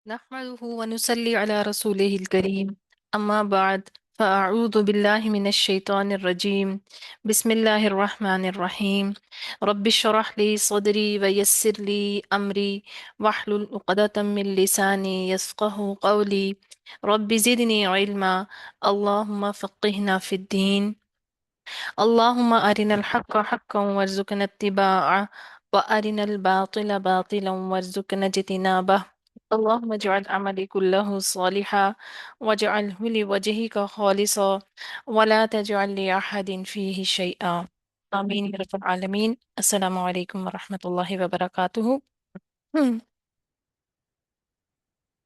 نحمده ونصلي على رسوله الكريم أما بعد فأعوذ بالله من الشيطان الرجيم بسم الله الرحمن الرحيم رب اشرح لي صدري ويسر لي أمري واحلل عقدة من لساني يفقه قولي رب زدني علما اللهم فقهنا في الدين اللهم أرنا الحق حقا وارزقنا اتباعه وأرنا الباطل باطلا وارزقنا اجتنابه اللهم اجعل عملي كله صالحا واجعله لوجهك خالصا ولا تجعل لأحد فيه شيئا آمين يا رب العالمين. السلام عليكم ورحمة الله وبركاته.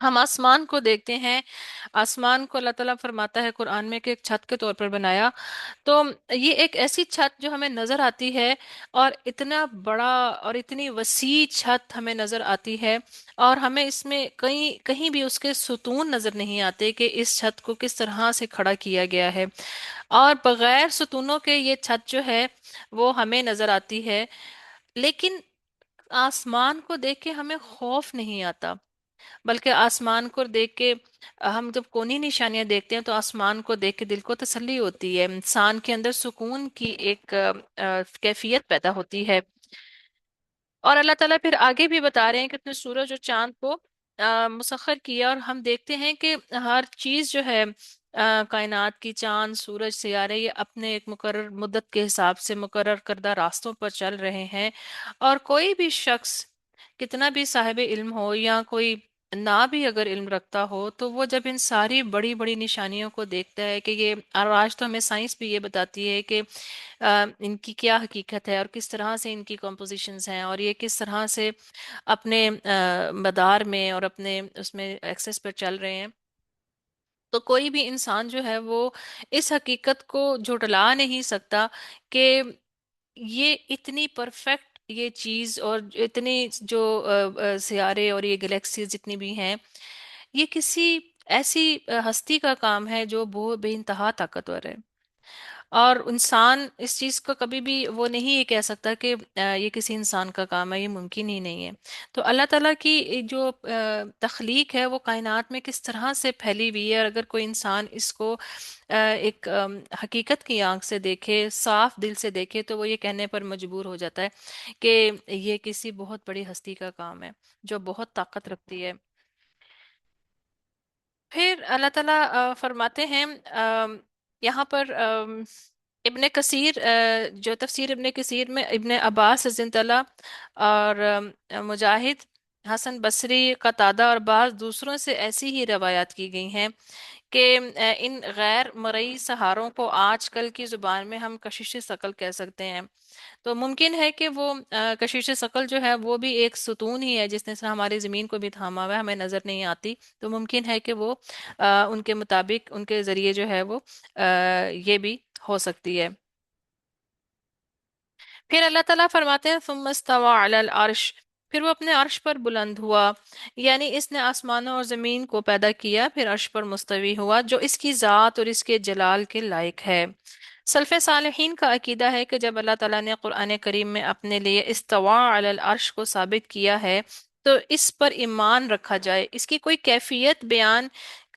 ہم آسمان کو دیکھتے ہیں، آسمان کو اللہ تعالیٰ فرماتا ہے قرآن میں کہ ایک چھت کے طور پر بنایا. تو یہ ایک ایسی چھت جو ہمیں نظر آتی ہے، اور اتنا بڑا اور اتنی وسیع چھت ہمیں نظر آتی ہے، اور ہمیں اس میں کہیں کہیں بھی اس کے ستون نظر نہیں آتے کہ اس چھت کو کس طرح سے کھڑا کیا گیا ہے. اور بغیر ستونوں کے یہ چھت جو ہے وہ ہمیں نظر آتی ہے. لیکن آسمان کو دیکھ کے ہمیں خوف نہیں آتا، بلکہ آسمان کو دیکھ کے ہم جب کونی نشانیاں دیکھتے ہیں تو آسمان کو دیکھ کے دل کو تسلی ہوتی ہے، انسان کے اندر سکون کی ایک کیفیت پیدا ہوتی ہے. اور اللہ تعالیٰ پھر آگے بھی بتا رہے ہیں کہ اس نے سورج اور چاند کو مسخر کیا، اور ہم دیکھتے ہیں کہ ہر چیز جو ہے کائنات کی، چاند، سورج، سیارے، یہ اپنے ایک مقرر مدت کے حساب سے مقرر کردہ راستوں پر چل رہے ہیں. اور کوئی بھی شخص کتنا بھی صاحب علم ہو، یا کوئی نہ بھی اگر علم رکھتا ہو، تو وہ جب ان ساری بڑی بڑی نشانیوں کو دیکھتا ہے کہ یہ، اور آج تو ہمیں سائنس بھی یہ بتاتی ہے کہ ان کی کیا حقیقت ہے، اور کس طرح سے ان کی کمپوزیشنز ہیں، اور یہ کس طرح سے اپنے مدار میں اور اپنے اس میں ایکسس پر چل رہے ہیں. تو کوئی بھی انسان جو ہے وہ اس حقیقت کو جھٹلا نہیں سکتا کہ یہ اتنی پرفیکٹ یہ چیز، اور اتنی جو سیارے اور یہ گلیکسیز جتنی بھی ہیں، یہ کسی ایسی ہستی کا کام ہے جو بہت بے انتہا طاقتور ہے. اور انسان اس چیز کو کبھی بھی وہ نہیں یہ کہہ سکتا کہ یہ کسی انسان کا کام ہے، یہ ممکن ہی نہیں ہے. تو اللہ تعالیٰ کی جو تخلیق ہے وہ کائنات میں کس طرح سے پھیلی ہوئی ہے، اور اگر کوئی انسان اس کو ایک حقیقت کی آنکھ سے دیکھے، صاف دل سے دیکھے، تو وہ یہ کہنے پر مجبور ہو جاتا ہے کہ یہ کسی بہت بڑی ہستی کا کام ہے جو بہت طاقت رکھتی ہے. پھر اللہ تعالیٰ فرماتے ہیں یہاں پر ابن کثیر، جو تفسیر ابن کثیر میں ابن عباس رضی اللہ اور مجاہد، حسن بصری، قتادہ اور بعض دوسروں سے ایسی ہی روایات کی گئی ہیں کہ ان غیر مرئی سہاروں کو آج کل کی زبان میں ہم کشش ثقل کہہ سکتے ہیں. تو ممکن ہے کہ وہ کشش ثقل جو ہے وہ بھی ایک ستون ہی ہے جس نے ہماری زمین کو بھی تھاما ہوا ہے، ہمیں نظر نہیں آتی. تو ممکن ہے کہ وہ ان کے مطابق، ان کے ذریعے جو ہے وہ یہ بھی ہو سکتی ہے. پھر اللہ تعالیٰ فرماتے ہیں ثم استوى علی العرش، پھر وہ اپنے عرش پر بلند ہوا. یعنی اس نے آسمانوں اور زمین کو پیدا کیا، پھر عرش پر مستوی ہوا جو اس کی ذات اور اس کے جلال کے لائق ہے. سلف صالحین کا عقیدہ ہے کہ جب اللہ تعالیٰ نے قرآن کریم میں اپنے لیے استوا علی العرش کو ثابت کیا ہے تو اس پر ایمان رکھا جائے، اس کی کوئی کیفیت بیان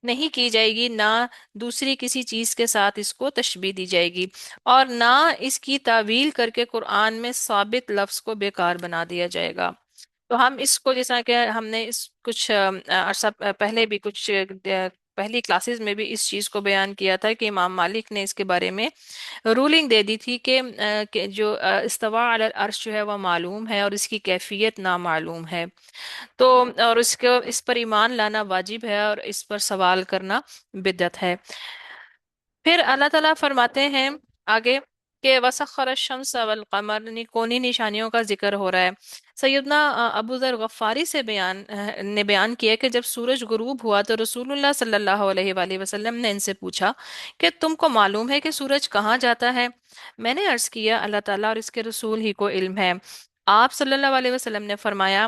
نہیں کی جائے گی، نہ دوسری کسی چیز کے ساتھ اس کو تشبیہ دی جائے گی، اور نہ اس کی تعویل کر کے قرآن میں ثابت لفظ کو بیکار بنا دیا جائے گا. تو ہم اس کو، جیسا کہ ہم نے اس کچھ عرصہ پہلے بھی کچھ پہلی کلاسز میں بھی اس چیز کو بیان کیا تھا کہ امام مالک نے اس کے بارے میں رولنگ دے دی تھی کہ جو استوا علی العرش جو ہے وہ معلوم ہے، اور اس کی کیفیت نامعلوم ہے. تو اور اس پر ایمان لانا واجب ہے، اور اس پر سوال کرنا بدعت ہے. پھر اللہ تعالیٰ فرماتے ہیں آگے کہ وسخر الشمس والقمر، کونی نشانیوں کا ذکر ہو رہا ہے. سیدنا ابو ذر غفاری سے نے بیان کیا کہ جب سورج غروب ہوا تو رسول اللہ صلی اللہ علیہ وآلہ وسلم نے ان سے پوچھا کہ تم کو معلوم ہے کہ سورج کہاں جاتا ہے؟ میں نے عرض کیا اللہ تعالیٰ اور اس کے رسول ہی کو علم ہے. آپ صلی اللہ علیہ وسلم نے فرمایا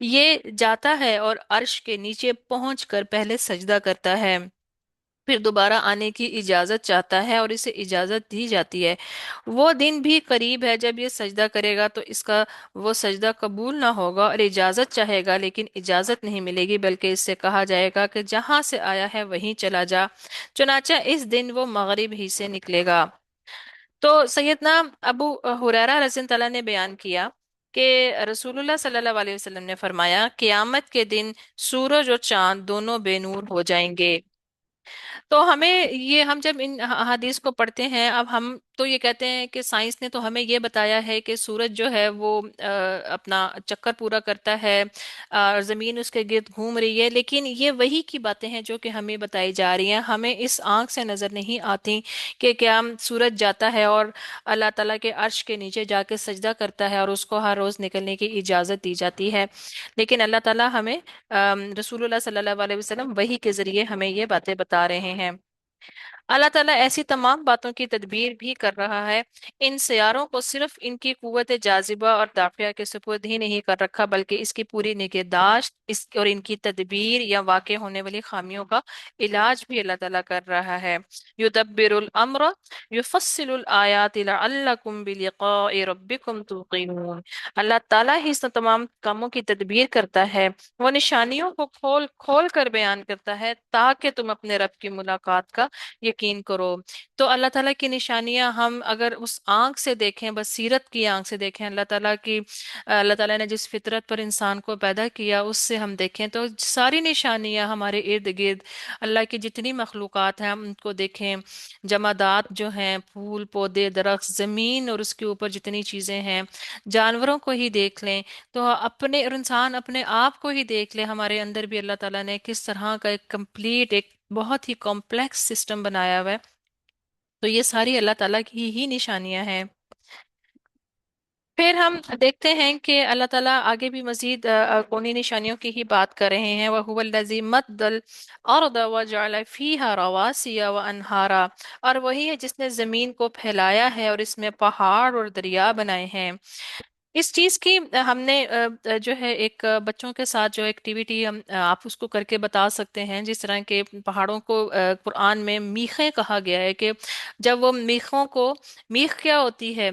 یہ جاتا ہے اور عرش کے نیچے پہنچ کر پہلے سجدہ کرتا ہے، پھر دوبارہ آنے کی اجازت چاہتا ہے اور اسے اجازت دی جاتی ہے. وہ دن بھی قریب ہے جب یہ سجدہ کرے گا تو اس کا وہ سجدہ قبول نہ ہوگا، اور اجازت چاہے گا لیکن اجازت نہیں ملے گی، بلکہ اس سے کہا جائے گا کہ جہاں سے آیا ہے وہیں چلا جا. چنانچہ اس دن وہ مغرب ہی سے نکلے گا. تو سیدنا ابو ہریرہ رضی اللہ عنہ نے بیان کیا کہ رسول اللہ صلی اللہ علیہ وسلم نے فرمایا قیامت کے دن سورج اور چاند دونوں بے نور ہو جائیں گے. تو ہمیں یہ، ہم جب ان احادیث کو پڑھتے ہیں، اب ہم تو یہ کہتے ہیں کہ سائنس نے تو ہمیں یہ بتایا ہے کہ سورج جو ہے وہ اپنا چکر پورا کرتا ہے اور زمین اس کے گرد گھوم رہی ہے، لیکن یہ وہی کی باتیں ہیں جو کہ ہمیں بتائی جا رہی ہیں، ہمیں اس آنکھ سے نظر نہیں آتی کہ کیا سورج جاتا ہے اور اللہ تعالیٰ کے عرش کے نیچے جا کے سجدہ کرتا ہے اور اس کو ہر روز نکلنے کی اجازت دی جاتی ہے، لیکن اللہ تعالیٰ ہمیں رسول اللہ صلی اللہ علیہ وسلم وحی کے ذریعے ہمیں یہ باتیں بتا رہے ہیں۔ اللہ تعالیٰ ایسی تمام باتوں کی تدبیر بھی کر رہا ہے، ان سیاروں کو صرف ان کی قوت جاذبہ اور دافعہ کے سپرد ہی نہیں کر رکھا، بلکہ اس کی پوری نگہداشت اور ان کی تدبیر یا واقع ہونے والی خامیوں کا علاج بھی اللہ تعالیٰ کر رہا ہے۔ یدبر الامر یفصل الآیات لعلکم بلقاء ربکم توقنون۔ اللہ تعالیٰ ہی اس تمام کاموں کی تدبیر کرتا ہے، وہ نشانیوں کو کھول کھول کر بیان کرتا ہے تاکہ تم اپنے رب کی ملاقات کا یقین کرو۔ تو اللہ تعالیٰ کی نشانیاں ہم اگر اس آنکھ سے دیکھیں، بصیرت کی آنکھ سے دیکھیں، اللہ تعالیٰ نے جس فطرت پر انسان کو پیدا کیا اس سے ہم دیکھیں تو ساری نشانیاں ہمارے ارد گرد، اللہ کی جتنی مخلوقات ہیں ہم ان کو دیکھیں، جمادات جو ہیں، پھول پودے درخت زمین اور اس کے اوپر جتنی چیزیں ہیں، جانوروں کو ہی دیکھ لیں، تو اپنے اور انسان اپنے آپ کو ہی دیکھ لے، ہمارے اندر بھی اللہ تعالیٰ نے کس طرح کا ایک کمپلیٹ، ایک بہت ہی کمپلیکس سسٹم بنایا ہوا ہے۔ تو یہ ساری اللہ تعالیٰ کی ہی نشانیاں ہیں۔ پھر ہم دیکھتے ہیں کہ اللہ تعالیٰ آگے بھی مزید کونی نشانیوں کی ہی بات کر رہے ہیں، وَهُوَ الَّذِي مَدَّ الْأَرْضَ وَجَعَلَ فِيهَا رَوَاسِيَ وَأَنْهَارًا، اور وہی ہے جس نے زمین کو پھیلایا ہے اور اس میں پہاڑ اور دریا بنائے ہیں۔ اس چیز کی ہم نے جو ہے ایک بچوں کے ساتھ جو ایکٹیویٹی ہم آپ اس کو کر کے بتا سکتے ہیں، جس طرح کے پہاڑوں کو قرآن میں میخیں کہا گیا ہے کہ جب وہ میخوں کو، میخ کیا ہوتی ہے؟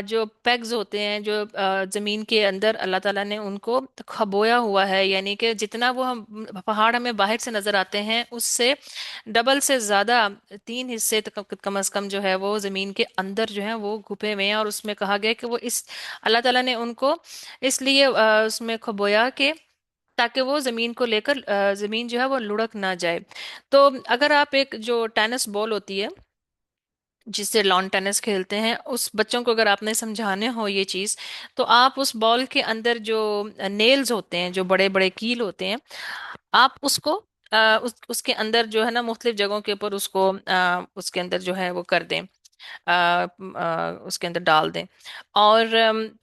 جو پیگز ہوتے ہیں جو زمین کے اندر اللہ تعالیٰ نے ان کو کھبویا ہوا ہے، یعنی کہ جتنا وہ ہم پہاڑ ہمیں باہر سے نظر آتے ہیں اس سے ڈبل سے زیادہ، تین حصے کم از کم جو ہے وہ زمین کے اندر جو ہے وہ گھپے ہوئے ہیں، اور اس میں کہا گیا کہ وہ اس اللہ تعالیٰ نے ان کو اس لیے اس میں کھبویا کہ تاکہ وہ زمین کو لے کر زمین جو ہے وہ لڑک نہ جائے۔ تو اگر آپ ایک جو ٹینس بال ہوتی ہے جس سے لان ٹینس کھیلتے ہیں، اس بچوں کو اگر آپ نے سمجھانے ہو یہ چیز، تو آپ اس بال کے اندر جو نیلز ہوتے ہیں، جو بڑے بڑے کیل ہوتے ہیں، آپ اس کو اس کے اندر جو ہے نا مختلف جگہوں کے اوپر اس کو اس کے اندر جو ہے وہ کر دیں، اس کے اندر ڈال دیں، اور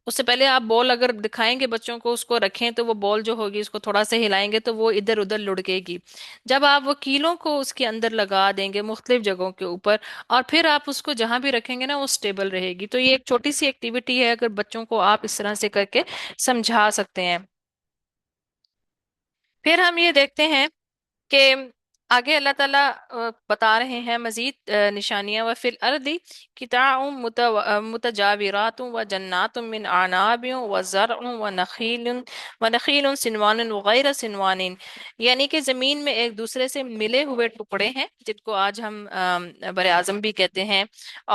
اس سے پہلے آپ بال اگر دکھائیں گے بچوں کو، اس کو رکھیں تو وہ بال جو ہوگی اس کو تھوڑا سا ہلائیں گے تو وہ ادھر ادھر لڑکے گی۔ جب آپ وہ کیلوں کو اس کے اندر لگا دیں گے مختلف جگہوں کے اوپر، اور پھر آپ اس کو جہاں بھی رکھیں گے نا وہ اسٹیبل رہے گی۔ تو یہ ایک چھوٹی سی ایکٹیویٹی ہے، اگر بچوں کو آپ اس طرح سے کر کے سمجھا سکتے ہیں۔ پھر ہم یہ دیکھتے ہیں کہ آگے اللہ تعالیٰ بتا رہے ہیں مزید نشانیاں، وَفِي الْأَرْضِ قِطَعٌ مُتَجَاوِرَاتٌ وَجَنَّاتٌ مِّنْ أَعْنَابٍ وَزَرْعٌ وَنَخِيلٌ صِنْوَانٌ وَغَيْرَ صِنْوَانٍ، یعنی کہ زمین میں ایک دوسرے سے ملے ہوئے ٹکڑے ہیں جن کو آج ہم بر اعظم بھی کہتے ہیں،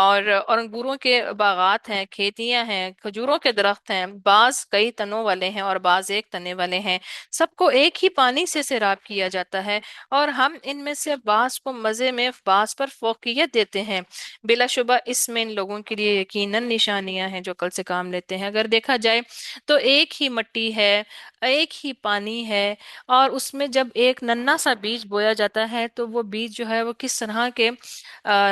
اور انگوروں کے باغات ہیں، کھیتیاں ہیں، کھجوروں کے درخت ہیں، بعض کئی تنوں والے ہیں اور بعض ایک تنے والے ہیں، سب کو ایک ہی پانی سے سیراب کیا جاتا ہے، اور ہم ان میں سے بعض کو مزے میں بعض پر فوقیت دیتے ہیں، بلا شبہ اس میں ان لوگوں کے لیے یقیناً نشانیاں ہیں جو کل سے کام لیتے ہیں۔ اگر دیکھا جائے تو ایک ہی مٹی ہے، ایک ہی پانی ہے، اور اس میں جب ایک ننا سا بیج بویا جاتا ہے تو وہ بیج جو ہے وہ کس طرح کے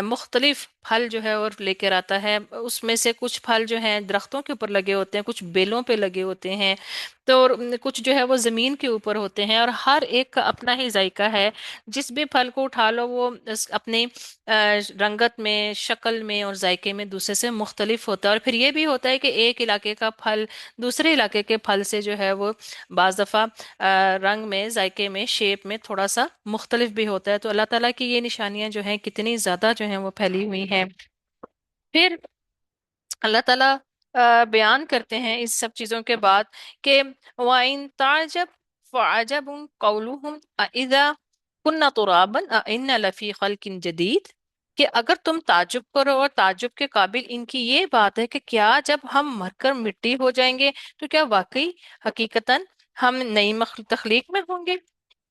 مختلف پھل جو ہے اور لے کر آتا ہے۔ اس میں سے کچھ پھل جو ہیں درختوں کے اوپر لگے ہوتے ہیں، کچھ بیلوں پہ لگے ہوتے ہیں، تو کچھ جو ہے وہ زمین کے اوپر ہوتے ہیں، اور ہر ایک کا اپنا ہی ذائقہ ہے۔ جس بھی پھل کو اٹھا لو وہ اپنے رنگت میں، شکل میں اور ذائقے میں دوسرے سے مختلف ہوتا ہے، اور پھر یہ بھی ہوتا ہے کہ ایک علاقے کا پھل دوسرے علاقے کے پھل سے جو ہے وہ بعض دفعہ رنگ میں، ذائقے میں، شیپ میں تھوڑا سا مختلف بھی ہوتا ہے۔ تو اللہ تعالیٰ کی یہ نشانیاں جو ہیں کتنی زیادہ جو ہیں وہ پھیلی ہوئی ہیں۔ پھر اللہ تعالیٰ بیان کرتے ہیں اس سب چیزوں کے بعد کہ وَإِن تَعْجَبْ فَعَجَبٌ قَوْلُهُمْ أَإِذَا كُنَّا تُرَابًا أَإِنَّا لَفِي خَلْقٍ جَدِيدٍ، کہ اگر تم تعجب کرو، اور تعجب کے قابل ان کی یہ بات ہے کہ کیا جب ہم مر کر مٹی ہو جائیں گے تو کیا واقعی حقیقتاً ہم نئی تخلیق میں ہوں گے؟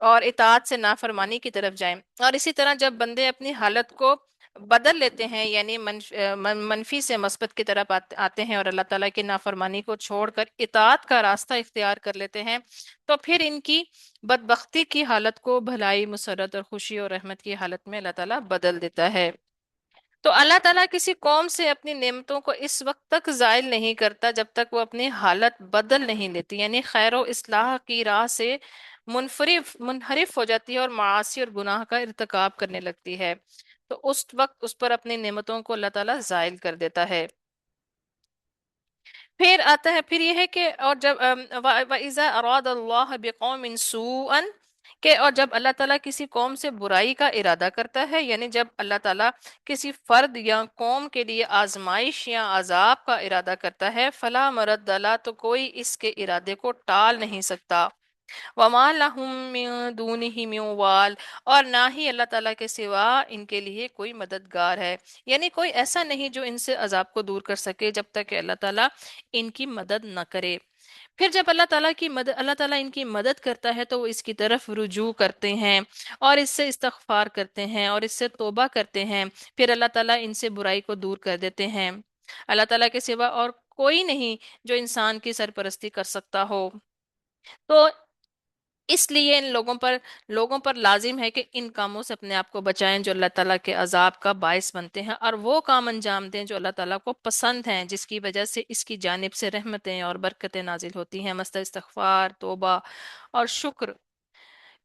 اور اطاعت سے نافرمانی کی طرف جائیں۔ اور اسی طرح جب بندے اپنی حالت کو بدل لیتے ہیں، یعنی منفی سے مثبت کی طرف آتے ہیں اور اللہ تعالیٰ کی نافرمانی کو چھوڑ کر اطاعت کا راستہ اختیار کر لیتے ہیں، تو پھر ان کی بدبختی کی حالت کو بھلائی، مسرت اور خوشی اور رحمت کی حالت میں اللہ تعالیٰ بدل دیتا ہے۔ تو اللہ تعالیٰ کسی قوم سے اپنی نعمتوں کو اس وقت تک زائل نہیں کرتا جب تک وہ اپنی حالت بدل نہیں لیتی، یعنی خیر و اصلاح کی راہ سے منحرف ہو جاتی ہے اور معاصی اور گناہ کا ارتکاب کرنے لگتی ہے، تو اس وقت اس پر اپنی نعمتوں کو اللہ تعالیٰ زائل کر دیتا ہے۔ پھر آتا ہے، پھر یہ ہے کہ اور جب وَإِذَا أَرَادَ اللَّهُ بِقَوْمٍ سُوءًا، کہ اور جب اللہ تعالیٰ کسی قوم سے برائی کا ارادہ کرتا ہے، یعنی جب اللہ تعالیٰ کسی فرد یا قوم کے لیے آزمائش یا عذاب کا ارادہ کرتا ہے، فلا مرد له، تو کوئی اس کے ارادے کو ٹال نہیں سکتا، وما لهم من دونه من وال، اور نہ ہی اللہ تعالیٰ کے سوا ان کے لیے کوئی مددگار ہے، یعنی کوئی ایسا نہیں جو ان سے عذاب کو دور کر سکے جب تک کہ اللہ تعالیٰ ان کی مدد نہ کرے۔ پھر جب اللہ تعالیٰ ان کی مدد کرتا ہے تو وہ اس کی طرف رجوع کرتے ہیں اور اس سے استغفار کرتے ہیں اور اس سے توبہ کرتے ہیں، پھر اللہ تعالیٰ ان سے برائی کو دور کر دیتے ہیں۔ اللہ تعالیٰ کے سوا اور کوئی نہیں جو انسان کی سرپرستی کر سکتا ہو، تو اس لیے ان لوگوں پر لازم ہے کہ ان کاموں سے اپنے آپ کو بچائیں جو اللہ تعالیٰ کے عذاب کا باعث بنتے ہیں، اور وہ کام انجام دیں جو اللہ تعالیٰ کو پسند ہیں، جس کی وجہ سے اس کی جانب سے رحمتیں اور برکتیں نازل ہوتی ہیں، مثل استغفار، توبہ اور شکر۔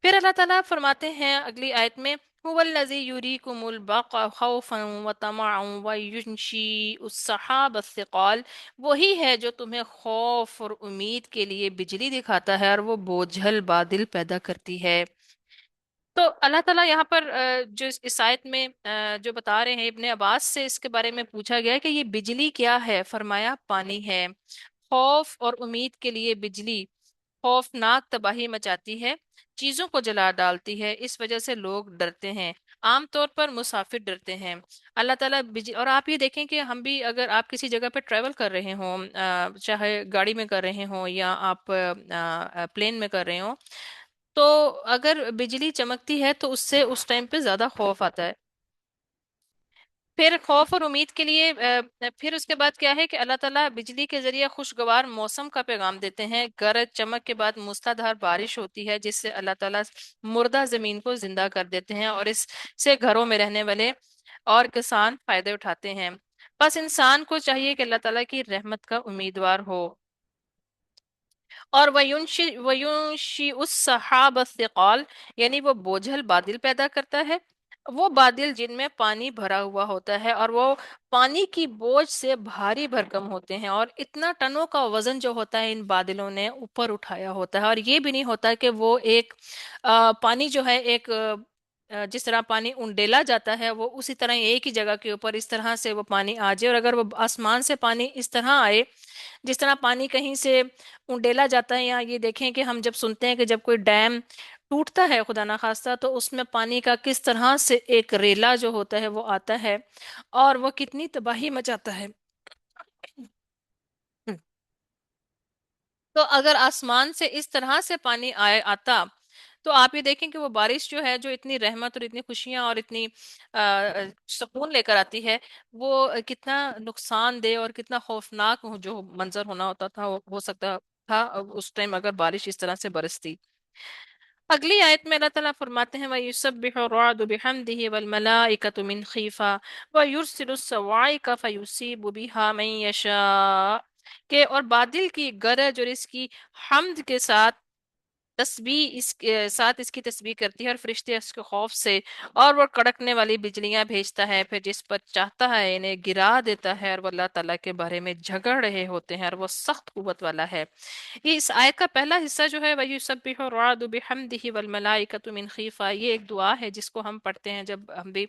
پھر اللہ تعالیٰ فرماتے ہیں اگلی آیت میں، هو الذی یریکم البرق خوفا وطمعا وینشی السحاب الثقال، وہی ہے جو تمہیں خوف اور امید کے لیے بجلی دکھاتا ہے اور وہ بوجھل بادل پیدا کرتی ہے۔ تو اللہ تعالیٰ یہاں پر جو اس آیت میں جو بتا رہے ہیں، ابن عباس سے اس کے بارے میں پوچھا گیا کہ یہ بجلی کیا ہے، فرمایا پانی ہے۔ خوف اور امید کے لیے بجلی خوفناک تباہی مچاتی ہے، چیزوں کو جلا ڈالتی ہے، اس وجہ سے لوگ ڈرتے ہیں، عام طور پر مسافر ڈرتے ہیں۔ اللہ تعالیٰ اور آپ یہ دیکھیں کہ ہم بھی اگر آپ کسی جگہ پہ ٹریول کر رہے ہوں، چاہے گاڑی میں کر رہے ہوں یا آپ پلین میں کر رہے ہوں، تو اگر بجلی چمکتی ہے تو اس سے اس ٹائم پہ زیادہ خوف آتا ہے۔ پھر خوف اور امید کے لیے پھر اس کے بعد کیا ہے کہ اللہ تعالیٰ بجلی کے ذریعے خوشگوار موسم کا پیغام دیتے ہیں، گرج چمک کے بعد موسلادھار بارش ہوتی ہے جس سے اللہ تعالیٰ مردہ زمین کو زندہ کر دیتے ہیں اور اس سے گھروں میں رہنے والے اور کسان فائدے اٹھاتے ہیں۔ بس انسان کو چاہیے کہ اللہ تعالیٰ کی رحمت کا امیدوار ہو۔ اور وَيُنشِئُ السَّحَابَ الثِّقَالَ، یعنی وہ بوجھل بادل پیدا کرتا ہے، وہ بادل جن میں پانی بھرا ہوا ہوتا ہے اور وہ پانی کی بوجھ سے بھاری بھرکم ہوتے ہیں، اور اتنا ٹنوں کا وزن جو ہوتا ہے ان بادلوں نے اوپر اٹھایا ہوتا ہے، اور یہ بھی نہیں ہوتا کہ وہ ایک پانی جو ہے ایک جس طرح پانی انڈیلا جاتا ہے وہ اسی طرح ایک ہی جگہ کے اوپر اس طرح سے وہ پانی آ جائے، اور اگر وہ آسمان سے پانی اس طرح آئے جس طرح پانی کہیں سے انڈیلا جاتا ہے، یا یہ دیکھیں کہ ہم جب سنتے ہیں کہ جب کوئی ڈیم ٹوٹتا ہے خدا نخواستہ تو اس میں پانی کا کس طرح سے ایک ریلا جو ہوتا ہے وہ آتا ہے اور وہ کتنی تباہی مچاتا ہے۔ تو اگر آسمان سے اس طرح سے پانی آتا تو آپ یہ دیکھیں کہ وہ بارش جو ہے جو اتنی رحمت اور اتنی خوشیاں اور اتنی سکون لے کر آتی ہے، وہ کتنا نقصان دہ اور کتنا خوفناک جو منظر ہونا ہوتا تھا وہ ہو سکتا تھا اس ٹائم اگر بارش اس طرح سے برستی۔ اگلی آیت میں اللہ تعالیٰ فرماتے ہیں وَيُسَبِّحُ الرَّعْدُ بِحَمْدِهِ وَالْمَلَائِكَةُ مِنْ خِيفَةٍ وَيُرْسِلُ الصَّوَاعِقَ فَيُصِيبُ بِهَا مَن يَشَاءُ، کہ اور بادل کی گرج اور اس کی حمد کے ساتھ تسبیح اس کے ساتھ اس کی تسبیح کرتی ہے، اور فرشتے اس کے خوف سے اور وہ کڑکنے والی بجلیاں بھیجتا ہے، پھر جس پر چاہتا ہے انہیں گرا دیتا ہے، اور وہ اللہ تعالیٰ کے بارے میں جھگڑ رہے ہوتے ہیں اور وہ سخت قوت والا ہے۔ یہ اس آیت کا پہلا حصہ جو ہے وَيُسَبِّحُ الرَّعْدُ بِحَمْدِهِ وَالْمَلَائِكَةُ مِنْ خِيفَةٍ، یہ ایک دعا ہے جس کو ہم پڑھتے ہیں جب ہم بھی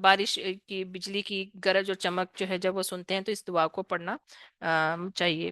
بارش کی بجلی کی گرج اور چمک جو ہے جب وہ سنتے ہیں تو اس دعا کو پڑھنا چاہیے۔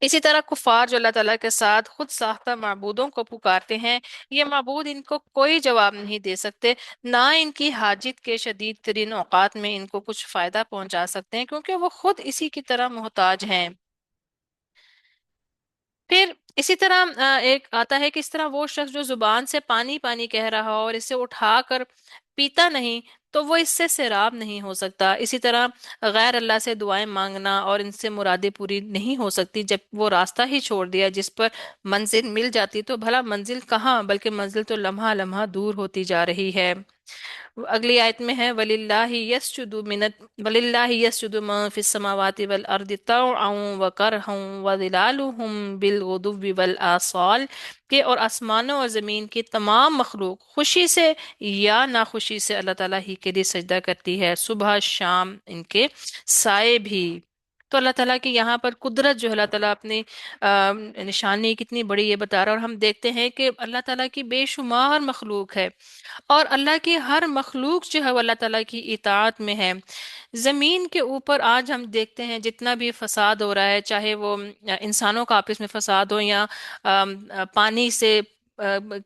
اسی طرح کفار جو اللہ تعالیٰ کے ساتھ خود ساختہ معبودوں کو پکارتے ہیں، یہ معبود ان کو کوئی جواب نہیں دے سکتے، نہ ان کی حاجت کے شدید ترین اوقات میں ان کو کچھ فائدہ پہنچا سکتے ہیں، کیونکہ وہ خود اسی کی طرح محتاج ہیں۔ پھر اسی طرح ایک آتا ہے کہ اس طرح وہ شخص جو زبان سے پانی پانی کہہ رہا ہو اور اسے اٹھا کر پیتا نہیں، تو وہ اس سے سیراب نہیں ہو سکتا۔ اسی طرح غیر اللہ سے دعائیں مانگنا اور ان سے مرادیں پوری نہیں ہو سکتی جب وہ راستہ ہی چھوڑ دیا جس پر منزل مل جاتی، تو بھلا منزل کہاں، بلکہ منزل تو لمحہ لمحہ دور ہوتی جا رہی ہے۔ اگلی آیت میں ہے وَلِلَّهِ يَسْجُدُ وَلِلَّهِ يَسْجُدُ مَن فِي السَّمَاوَاتِ وَالْأَرْضِ طَوْعًا وَكَرْهًا وَظِلَالُهُم بِالْغُدُوِّ وَالْآصَالِ، کہ اور آسمانوں اور زمین کی تمام مخلوق خوشی سے یا ناخوشی سے اللہ تعالیٰ ہی کے لیے سجدہ کرتی ہے، صبح شام ان کے سائے بھی۔ تو اللہ تعالیٰ کی یہاں پر قدرت جو ہے، اللہ تعالیٰ اپنی نشانی کتنی بڑی یہ بتا رہا ہے، اور ہم دیکھتے ہیں کہ اللہ تعالیٰ کی بے شمار مخلوق ہے، اور اللہ کی ہر مخلوق جو ہے وہ اللہ تعالیٰ کی اطاعت میں ہے۔ زمین کے اوپر آج ہم دیکھتے ہیں جتنا بھی فساد ہو رہا ہے، چاہے وہ انسانوں کا آپس میں فساد ہو، یا پانی سے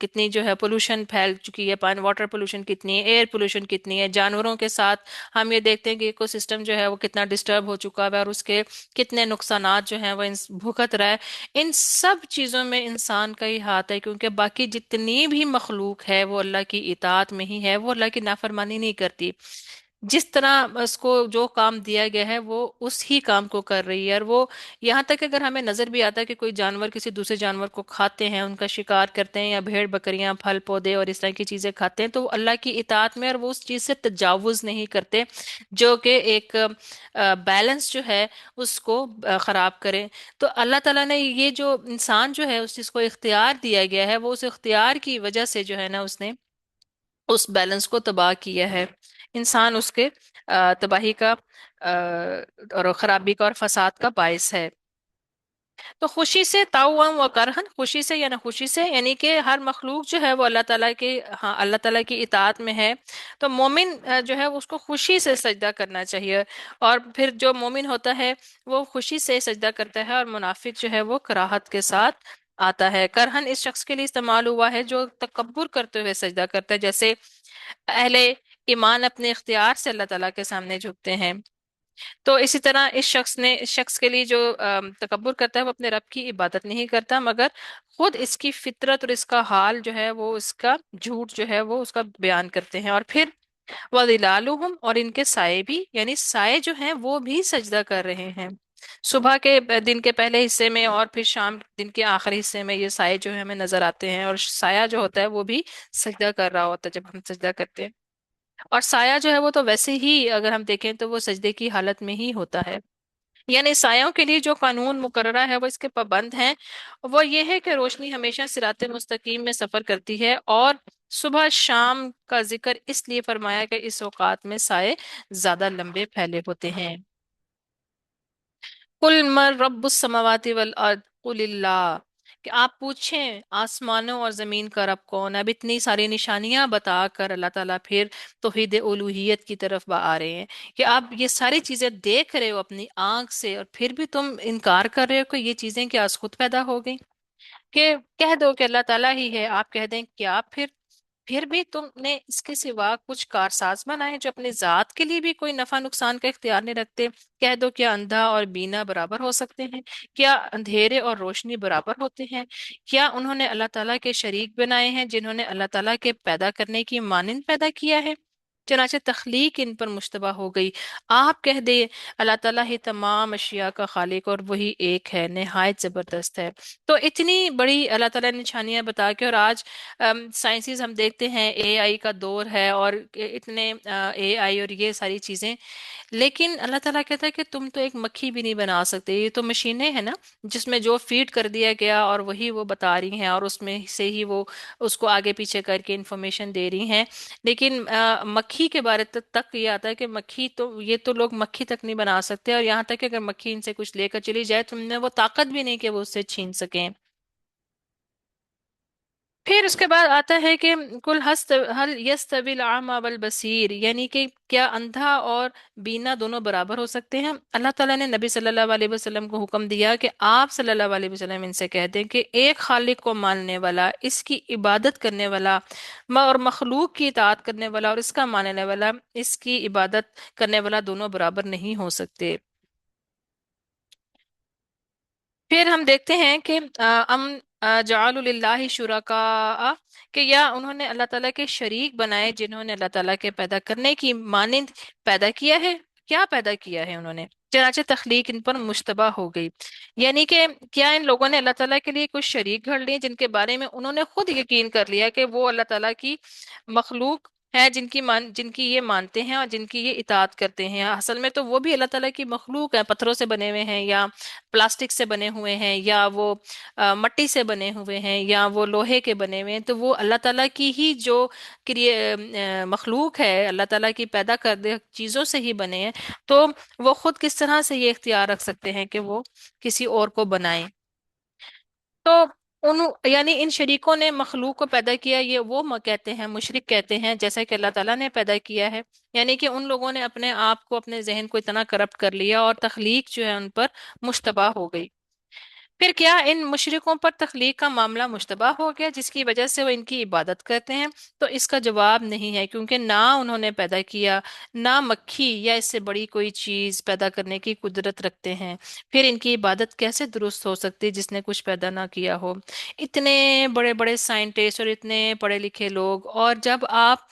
کتنی جو ہے پولوشن پھیل چکی ہے، پانی واٹر پولوشن کتنی ہے، ایئر پولوشن کتنی ہے، جانوروں کے ساتھ ہم یہ دیکھتے ہیں کہ ایکو سسٹم جو ہے وہ کتنا ڈسٹرب ہو چکا ہے، اور اس کے کتنے نقصانات جو ہیں وہ بھگت رہا ہے۔ ان سب چیزوں میں انسان کا ہی ہاتھ ہے، کیونکہ باقی جتنی بھی مخلوق ہے وہ اللہ کی اطاعت میں ہی ہے، وہ اللہ کی نافرمانی نہیں کرتی۔ جس طرح اس کو جو کام دیا گیا ہے وہ اس ہی کام کو کر رہی ہے، اور وہ یہاں تک کہ اگر ہمیں نظر بھی آتا ہے کہ کوئی جانور کسی دوسرے جانور کو کھاتے ہیں، ان کا شکار کرتے ہیں، یا بھیڑ بکریاں پھل پودے اور اس طرح کی چیزیں کھاتے ہیں، تو وہ اللہ کی اطاعت میں، اور وہ اس چیز سے تجاوز نہیں کرتے جو کہ ایک بیلنس جو ہے اس کو خراب کرے۔ تو اللہ تعالیٰ نے یہ جو انسان جو ہے اس چیز کو اختیار دیا گیا ہے، وہ اس اختیار کی وجہ سے جو ہے نا اس نے اس بیلنس کو تباہ کیا ہے۔ انسان اس کے تباہی کا اور خرابی کا اور فساد کا باعث ہے۔ تو خوشی سے تاؤم و کرہن، خوشی سے یا نہ خوشی سے، یعنی کہ ہر مخلوق جو ہے وہ اللہ تعالیٰ کے، ہاں اللہ تعالیٰ کی اطاعت میں ہے، تو مومن جو ہے اس کو خوشی سے سجدہ کرنا چاہیے، اور پھر جو مومن ہوتا ہے وہ خوشی سے سجدہ کرتا ہے، اور منافق جو ہے وہ کراہت کے ساتھ آتا ہے۔ کرہن اس شخص کے لیے استعمال ہوا ہے جو تکبر کرتے ہوئے سجدہ کرتا ہے، جیسے اہل ایمان اپنے اختیار سے اللہ تعالیٰ کے سامنے جھکتے ہیں۔ تو اسی طرح اس شخص کے لیے جو تکبر کرتا ہے وہ اپنے رب کی عبادت نہیں کرتا، مگر خود اس کی فطرت اور اس کا حال جو ہے وہ اس کا جھوٹ جو ہے وہ اس کا بیان کرتے ہیں۔ اور پھر وَظِلَالُهُمْ، اور ان کے سائے بھی، یعنی سائے جو ہیں وہ بھی سجدہ کر رہے ہیں۔ صبح کے دن کے پہلے حصے میں اور پھر شام دن کے آخری حصے میں یہ سائے جو ہے ہمیں نظر آتے ہیں، اور سایہ جو ہوتا ہے وہ بھی سجدہ کر رہا ہوتا ہے جب ہم سجدہ کرتے ہیں۔ اور سایہ جو ہے وہ تو ویسے ہی اگر ہم دیکھیں تو وہ سجدے کی حالت میں ہی ہوتا ہے۔ یعنی سایوں کے لیے جو قانون مقررہ ہے وہ اس کے پابند ہیں، وہ یہ ہے کہ روشنی ہمیشہ صراط مستقیم میں سفر کرتی ہے، اور صبح شام کا ذکر اس لیے فرمایا کہ اس اوقات میں سائے زیادہ لمبے پھیلے ہوتے ہیں۔ قل من رب السماوات والارض قل اللہ، کہ آپ پوچھیں آسمانوں اور زمین کا رب کون ہے۔ اب اتنی ساری نشانیاں بتا کر اللہ تعالیٰ پھر توحید الوہیت کی طرف آ رہے ہیں، کہ آپ یہ ساری چیزیں دیکھ رہے ہو اپنی آنکھ سے، اور پھر بھی تم انکار کر رہے ہو کہ یہ چیزیں کیا از خود پیدا ہو گئی؟ کہ کہہ دو کہ اللہ تعالیٰ ہی ہے، آپ کہہ دیں کیا پھر بھی تم نے اس کے سوا کچھ کارساز بنائے جو اپنے ذات کے لیے بھی کوئی نفع نقصان کا اختیار نہیں رکھتے؟ کہہ دو کیا اندھا اور بینا برابر ہو سکتے ہیں؟ کیا اندھیرے اور روشنی برابر ہوتے ہیں؟ کیا انہوں نے اللہ تعالیٰ کے شریک بنائے ہیں جنہوں نے اللہ تعالیٰ کے پیدا کرنے کی مانند پیدا کیا ہے؟ چنانچہ تخلیق ان پر مشتبہ ہو گئی۔ آپ کہہ دے اللہ تعالیٰ ہی تمام اشیاء کا خالق، اور وہی ایک ہے، نہایت زبردست ہے۔ تو اتنی بڑی اللہ تعالیٰ نے نشانیاں بتا کے، اور آج سائنسز ہم دیکھتے ہیں اے آئی کا دور ہے، اور اتنے اے آئی اور یہ ساری چیزیں، لیکن اللہ تعالیٰ کہتا ہے کہ تم تو ایک مکھی بھی نہیں بنا سکتے، یہ تو مشینیں ہیں نا جس میں جو فیڈ کر دیا گیا اور وہی وہ بتا رہی ہیں، اور اس میں سے ہی وہ اس کو آگے پیچھے کر کے انفارمیشن دے رہی ہیں۔ لیکن مکھی کے بارے تک یہ آتا ہے کہ مکھی تو، یہ تو لوگ مکھی تک نہیں بنا سکتے، اور یہاں تک کہ اگر مکھی ان سے کچھ لے کر چلی جائے تو ان میں وہ طاقت بھی نہیں کہ وہ اس سے چھین سکیں۔ پھر اس کے بعد آتا ہے کہ کل ہست حل یستوی الاعمی والبصیر، یعنی کہ کیا اندھا اور بینا دونوں برابر ہو سکتے ہیں؟ اللہ تعالیٰ نے نبی صلی اللہ علیہ وسلم کو حکم دیا کہ آپ صلی اللہ علیہ وسلم ان سے کہہ دیں کہ ایک خالق کو ماننے والا، اس کی عبادت کرنے والا، اور مخلوق کی اطاعت کرنے والا اور اس کا ماننے والا، اس کی عبادت کرنے والا، دونوں برابر نہیں ہو سکتے۔ پھر ہم دیکھتے ہیں کہ ام جعل للہ شرکاء، کہ یا انہوں نے اللہ تعالیٰ کے شریک بنائے جنہوں نے اللہ تعالیٰ کے پیدا کرنے کی مانند پیدا کیا ہے۔ کیا پیدا کیا ہے انہوں نے؟ چنانچہ تخلیق ان پر مشتبہ ہو گئی، یعنی کہ کیا ان لوگوں نے اللہ تعالیٰ کے لیے کچھ شریک گھڑ لیے جن کے بارے میں انہوں نے خود یقین کر لیا کہ وہ اللہ تعالیٰ کی مخلوق ہے، جن کی یہ مانتے ہیں اور جن کی یہ اطاعت کرتے ہیں، اصل میں تو وہ بھی اللہ تعالیٰ کی مخلوق ہے، پتھروں سے بنے ہوئے ہیں یا پلاسٹک سے بنے ہوئے ہیں یا وہ مٹی سے بنے ہوئے ہیں یا وہ لوہے کے بنے ہوئے ہیں، تو وہ اللہ تعالیٰ کی ہی جو مخلوق ہے، اللہ تعالیٰ کی پیدا کردہ چیزوں سے ہی بنے ہیں، تو وہ خود کس طرح سے یہ اختیار رکھ سکتے ہیں کہ وہ کسی اور کو بنائیں؟ تو ان یعنی ان شریکوں نے مخلوق کو پیدا کیا، یہ وہ کہتے ہیں، مشرک کہتے ہیں، جیسا کہ اللہ تعالیٰ نے پیدا کیا ہے، یعنی کہ ان لوگوں نے اپنے آپ کو، اپنے ذہن کو اتنا کرپٹ کر لیا اور تخلیق جو ہے ان پر مشتبہ ہو گئی۔ پھر کیا ان مشرکوں پر تخلیق کا معاملہ مشتبہ ہو گیا جس کی وجہ سے وہ ان کی عبادت کرتے ہیں؟ تو اس کا جواب نہیں ہے، کیونکہ نہ انہوں نے پیدا کیا، نہ مکھی یا اس سے بڑی کوئی چیز پیدا کرنے کی قدرت رکھتے ہیں، پھر ان کی عبادت کیسے درست ہو سکتی جس نے کچھ پیدا نہ کیا ہو؟ اتنے بڑے بڑے سائنٹسٹ اور اتنے پڑھے لکھے لوگ، اور جب آپ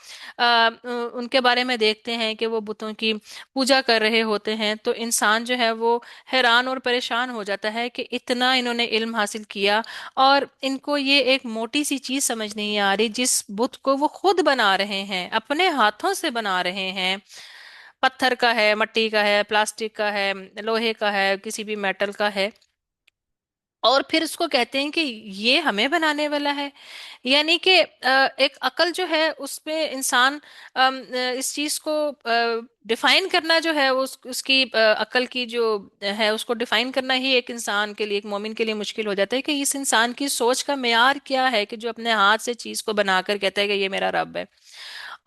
ان کے بارے میں دیکھتے ہیں کہ وہ بتوں کی پوجا کر رہے ہوتے ہیں، تو انسان جو ہے وہ حیران اور پریشان ہو جاتا ہے کہ اتنا انہوں نے علم حاصل کیا اور ان کو یہ ایک موٹی سی چیز سمجھ نہیں آ رہی جس بت کو وہ خود بنا رہے ہیں، اپنے ہاتھوں سے بنا رہے ہیں، پتھر کا ہے، مٹی کا ہے، پلاسٹک کا ہے، لوہے کا ہے، کسی بھی میٹل کا ہے، اور پھر اس کو کہتے ہیں کہ یہ ہمیں بنانے والا ہے۔ یعنی کہ ایک عقل جو ہے اس پہ انسان اس چیز کو ڈیفائن کرنا جو ہے، اس کی عقل کی جو ہے اس کو ڈیفائن کرنا ہی ایک انسان کے لیے، ایک مومن کے لیے مشکل ہو جاتا ہے کہ اس انسان کی سوچ کا معیار کیا ہے کہ جو اپنے ہاتھ سے چیز کو بنا کر کہتا ہے کہ یہ میرا رب ہے،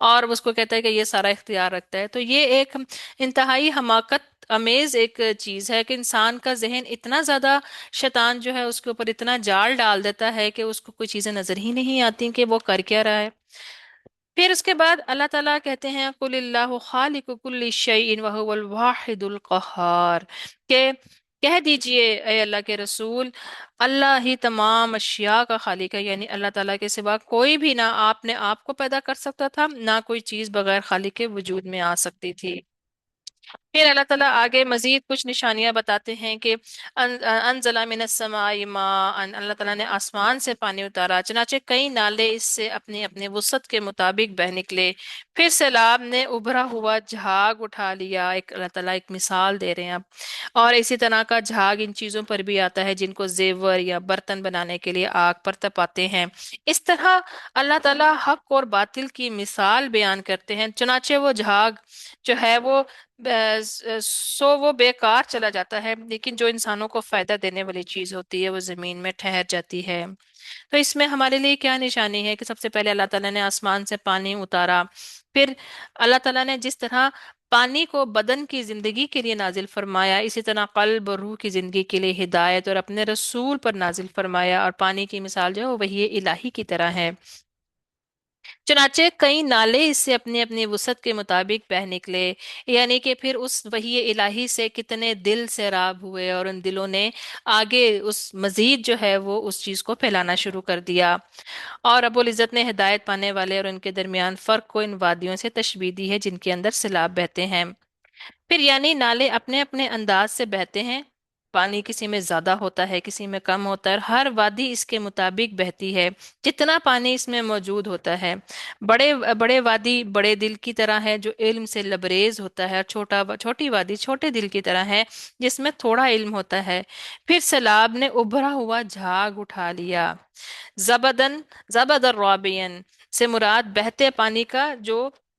اور اس کو کہتا ہے کہ یہ سارا اختیار رکھتا ہے۔ تو یہ ایک انتہائی حماقت امیز ایک چیز ہے کہ انسان کا ذہن اتنا زیادہ، شیطان جو ہے اس کے اوپر اتنا جال ڈال دیتا ہے کہ اس کو کوئی چیزیں نظر ہی نہیں آتی کہ وہ کر کیا رہا ہے۔ پھر اس کے بعد اللہ تعالیٰ کہتے ہیں قل اللہ خالق کل شیء وهو الواحد القہار، کہ کہہ دیجئے اے اللہ کے رسول، اللہ ہی تمام اشیاء کا خالق ہے، یعنی اللہ تعالیٰ کے سوا کوئی بھی نہ آپ نے آپ کو پیدا کر سکتا تھا، نہ کوئی چیز بغیر خالق کے وجود میں آ سکتی تھی۔ پھر اللہ تعالیٰ آگے مزید کچھ نشانیاں بتاتے ہیں کہ انزل من السماء ماء، اللہ تعالیٰ نے آسمان سے پانی اتارا، چنانچہ کئی نالے اس سے اپنے اپنے وسعت کے مطابق بہ نکلے، پھر سیلاب نے ابھرا ہوا جھاگ اٹھا لیا، ایک اللہ تعالیٰ ایک مثال دے رہے ہیں اب، اور اسی طرح کا جھاگ ان چیزوں پر بھی آتا ہے جن کو زیور یا برتن بنانے کے لیے آگ پر تپاتے ہیں۔ اس طرح اللہ تعالیٰ حق اور باطل کی مثال بیان کرتے ہیں، چنانچہ وہ جھاگ جو ہے وہ وہ بیکار چلا جاتا ہے، لیکن جو انسانوں کو فائدہ دینے والی چیز ہوتی ہے وہ زمین میں ٹھہر جاتی ہے۔ تو اس میں ہمارے لیے کیا نشانی ہے کہ سب سے پہلے اللہ تعالیٰ نے آسمان سے پانی اتارا، پھر اللہ تعالیٰ نے جس طرح پانی کو بدن کی زندگی کے لیے نازل فرمایا، اسی طرح قلب اور روح کی زندگی کے لیے ہدایت اور اپنے رسول پر نازل فرمایا، اور پانی کی مثال جو ہے وہ وحی الہی کی طرح ہے، چنانچہ کئی نالے اس سے اپنی اپنی وسعت کے مطابق بہ نکلے، یعنی کہ پھر اس وحی الہی سے کتنے دل سیراب ہوئے اور ان دلوں نے آگے اس مزید جو ہے وہ اس چیز کو پھیلانا شروع کر دیا، اور رب العزت نے ہدایت پانے والے اور ان کے درمیان فرق کو ان وادیوں سے تشبیہ دی ہے جن کے اندر سیلاب بہتے ہیں۔ پھر یعنی نالے اپنے اپنے انداز سے بہتے ہیں، پانی کسی میں زیادہ ہوتا ہے، کسی میں کم ہوتا ہے، اور ہر وادی اس کے مطابق بہتی ہے جتنا پانی اس میں موجود ہوتا ہے۔ بڑے بڑے وادی بڑے دل کی طرح ہے جو علم سے لبریز ہوتا ہے، اور چھوٹی وادی چھوٹے دل کی طرح ہے جس میں تھوڑا علم ہوتا ہے۔ پھر سیلاب نے ابھرا ہوا جھاگ اٹھا لیا، زبدن زبد الرابین سے مراد بہتے پانی کا جو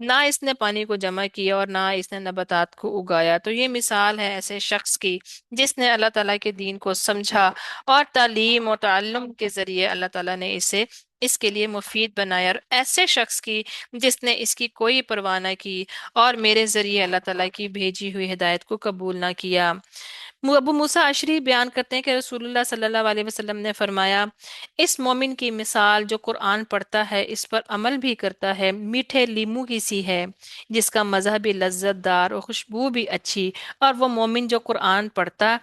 نہ اس نے پانی کو جمع کیا اور نہ اس نے نباتات کو اگایا۔ تو یہ مثال ہے ایسے شخص کی جس نے اللہ تعالیٰ کے دین کو سمجھا، اور تعلیم و تعلم کے ذریعے اللہ تعالیٰ نے اسے اس کے لیے مفید بنایا، اور ایسے شخص کی جس نے اس کی کوئی پرواہ نہ کی اور میرے ذریعے اللہ تعالیٰ کی بھیجی ہوئی ہدایت کو قبول نہ کیا۔ ابو موسیٰ اشعری بیان کرتے ہیں کہ رسول اللہ صلی اللہ علیہ وسلم نے فرمایا، اس مومن کی مثال جو قرآن پڑھتا ہے، اس پر عمل بھی کرتا ہے، میٹھے لیمو کی سی ہے جس کا مزہ بھی لذت دار اور خوشبو بھی اچھی۔ اور وہ مومن جو قرآن پڑھتا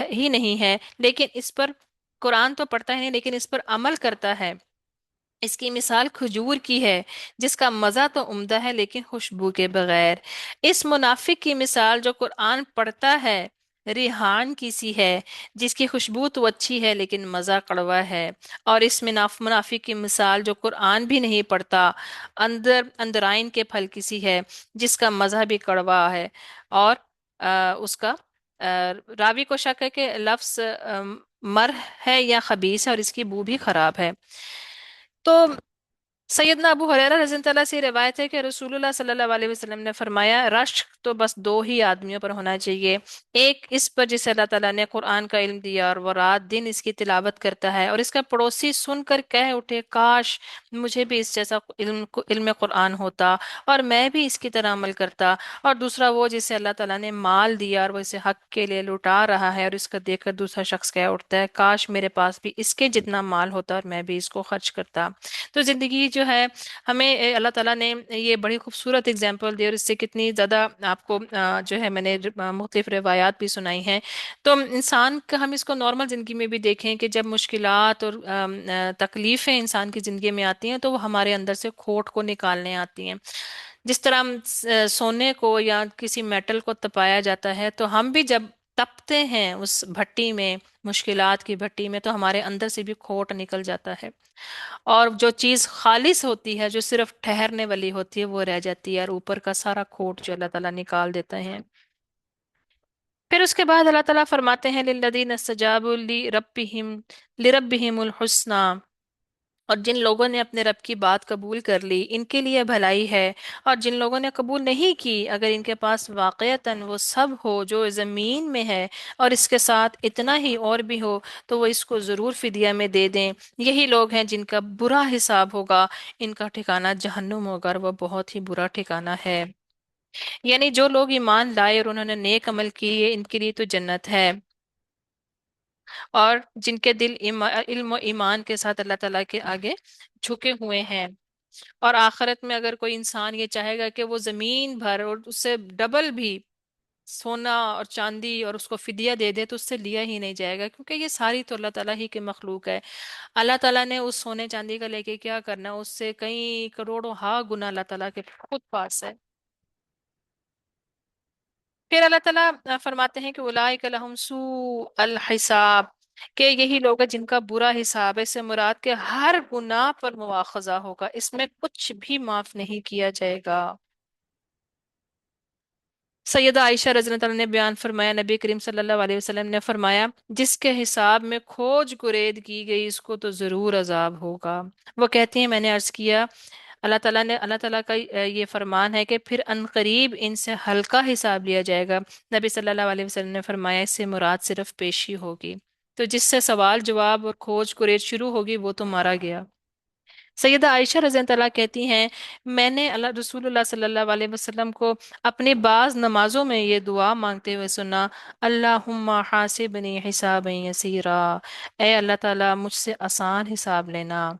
ہی نہیں ہے لیکن اس پر، قرآن تو پڑھتا ہی نہیں لیکن اس پر عمل کرتا ہے، اس کی مثال کھجور کی ہے جس کا مزہ تو عمدہ ہے لیکن خوشبو کے بغیر۔ اس منافق کی مثال جو قرآن پڑھتا ہے ریحان کی سی ہے جس کی خوشبو تو اچھی ہے لیکن مزہ کڑوا ہے۔ اور اس منافق کی مثال جو قرآن بھی نہیں پڑھتا اندرائن کے پھل کی سی ہے جس کا مزہ بھی کڑوا ہے، اور اس کا راوی کو شک ہے کہ لفظ مر ہے یا خبیث ہے، اور اس کی بو بھی خراب ہے۔ تو سیدنا ابو ہریرہ رضی اللہ عنہ سے روایت ہے کہ رسول اللہ صلی اللہ علیہ وسلم نے فرمایا، رشک تو بس دو ہی آدمیوں پر ہونا چاہیے، ایک اس پر جسے اللہ تعالیٰ نے قرآن کا علم دیا اور وہ رات دن اس کی تلاوت کرتا ہے، اور اس کا پڑوسی سن کر کہہ اٹھے کاش مجھے بھی اس جیسا علم قرآن ہوتا اور میں بھی اس کی طرح عمل کرتا، اور دوسرا وہ جسے اللہ تعالیٰ نے مال دیا اور وہ اسے حق کے لیے لٹا رہا ہے، اور اس کا دیکھ کر دوسرا شخص کہہ اٹھتا ہے کاش میرے پاس بھی اس کے جتنا مال ہوتا اور میں بھی اس کو خرچ کرتا۔ تو زندگی جو ہے ہمیں اللہ تعالیٰ نے یہ بڑی خوبصورت اگزامپل دی، اور اس سے کتنی زیادہ آپ کو جو ہے میں نے مختلف روایات بھی سنائی ہیں۔ تو انسان کا ہم اس کو نارمل زندگی میں بھی دیکھیں کہ جب مشکلات اور تکلیفیں انسان کی زندگی میں آتی ہیں تو وہ ہمارے اندر سے کھوٹ کو نکالنے آتی ہیں۔ جس طرح ہم سونے کو یا کسی میٹل کو تپایا جاتا ہے، تو ہم بھی جب تپتے ہیں اس بھٹی میں، مشکلات کی بھٹی میں، تو ہمارے اندر سے بھی کھوٹ نکل جاتا ہے، اور جو چیز خالص ہوتی ہے، جو صرف ٹھہرنے والی ہوتی ہے، وہ رہ جاتی ہے، اور اوپر کا سارا کھوٹ جو اللہ تعالیٰ نکال دیتے ہیں۔ پھر اس کے بعد اللہ تعالیٰ فرماتے ہیں للذین استجابوا لربہم الحسنی، اور جن لوگوں نے اپنے رب کی بات قبول کر لی ان کے لیے بھلائی ہے، اور جن لوگوں نے قبول نہیں کی اگر ان کے پاس واقعتاً وہ سب ہو جو زمین میں ہے اور اس کے ساتھ اتنا ہی اور بھی ہو، تو وہ اس کو ضرور فدیہ میں دے دیں۔ یہی لوگ ہیں جن کا برا حساب ہوگا، ان کا ٹھکانہ جہنم ہوگا، اور وہ بہت ہی برا ٹھکانہ ہے۔ یعنی جو لوگ ایمان لائے اور انہوں نے نیک عمل کیے ان کے لیے تو جنت ہے، اور جن کے دل علم و ایمان کے ساتھ اللہ تعالیٰ کے آگے جھکے ہوئے ہیں، اور آخرت میں اگر کوئی انسان یہ چاہے گا کہ وہ زمین بھر اور اس سے ڈبل بھی سونا اور چاندی اور اس کو فدیہ دے دے، تو اس سے لیا ہی نہیں جائے گا، کیونکہ یہ ساری تو اللہ تعالیٰ ہی کے مخلوق ہے۔ اللہ تعالیٰ نے اس سونے چاندی کا لے کے کیا کرنا، اس سے کئی کروڑوں ہا گنا اللہ تعالیٰ کے خود پاس ہے۔ پھر اللہ تعالیٰ فرماتے ہیں کہ اولئک لہم سوء الحساب، کہ یہی لوگ ہیں جن کا برا حساب ہے، اس سے مراد کے ہر گناہ پر مواخذہ ہوگا، اس میں کچھ بھی معاف نہیں کیا جائے گا۔ سیدہ عائشہ رضی اللہ عنہ نے بیان فرمایا، نبی کریم صلی اللہ علیہ وسلم نے فرمایا جس کے حساب میں کھوج کرید کی گئی اس کو تو ضرور عذاب ہوگا۔ وہ کہتی ہیں میں نے عرض کیا اللہ تعالیٰ کا یہ فرمان ہے کہ پھر ان قریب ان سے ہلکا حساب لیا جائے گا۔ نبی صلی اللہ علیہ وسلم نے فرمایا اس سے مراد صرف پیشی ہوگی، تو جس سے سوال جواب اور کھوج کرید شروع ہوگی وہ تو مارا گیا۔ سیدہ عائشہ رضی اللہ عنہا کہتی ہیں میں نے رسول اللہ صلی اللہ علیہ وسلم کو اپنے بعض نمازوں میں یہ دعا مانگتے ہوئے سنا، اللہم حاسبنی حسابا یسیرا، اے اللہ تعالیٰ مجھ سے آسان حساب لینا۔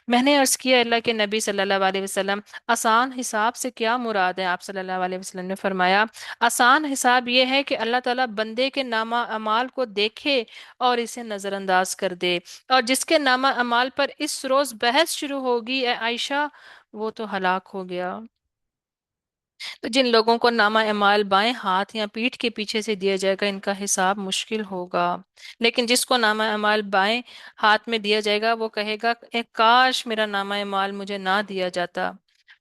میں نے عرض کیا اللہ کے نبی صلی اللہ علیہ وسلم آسان حساب سے کیا مراد ہے؟ آپ صلی اللہ علیہ وسلم نے فرمایا آسان حساب یہ ہے کہ اللہ تعالیٰ بندے کے نامہ اعمال کو دیکھے اور اسے نظر انداز کر دے، اور جس کے نامہ اعمال پر اس روز بحث شروع ہوگی اے عائشہ وہ تو ہلاک ہو گیا۔ تو جن لوگوں کو نامہ اعمال بائیں ہاتھ یا پیٹھ کے پیچھے سے دیا جائے گا ان کا حساب مشکل ہوگا، لیکن جس کو نامہ اعمال بائیں ہاتھ میں دیا جائے گا وہ کہے گا اے کاش میرا نامہ اعمال مجھے نہ دیا جاتا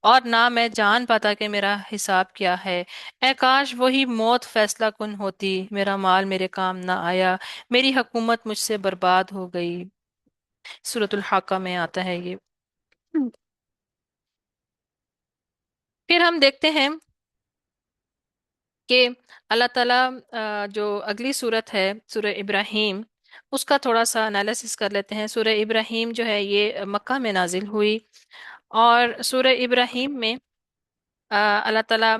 اور نہ میں جان پاتا کہ میرا حساب کیا ہے، اے کاش وہی موت فیصلہ کن ہوتی، میرا مال میرے کام نہ آیا، میری حکومت مجھ سے برباد ہو گئی۔ سورۃ الحاقہ میں آتا ہے یہ۔ پھر ہم دیکھتے ہیں کہ اللہ تعالیٰ جو اگلی صورت ہے سورہ ابراہیم، اس کا تھوڑا سا انالیسس کر لیتے ہیں۔ سورہ ابراہیم جو ہے یہ مکہ میں نازل ہوئی، اور سورہ ابراہیم میں اللہ تعالیٰ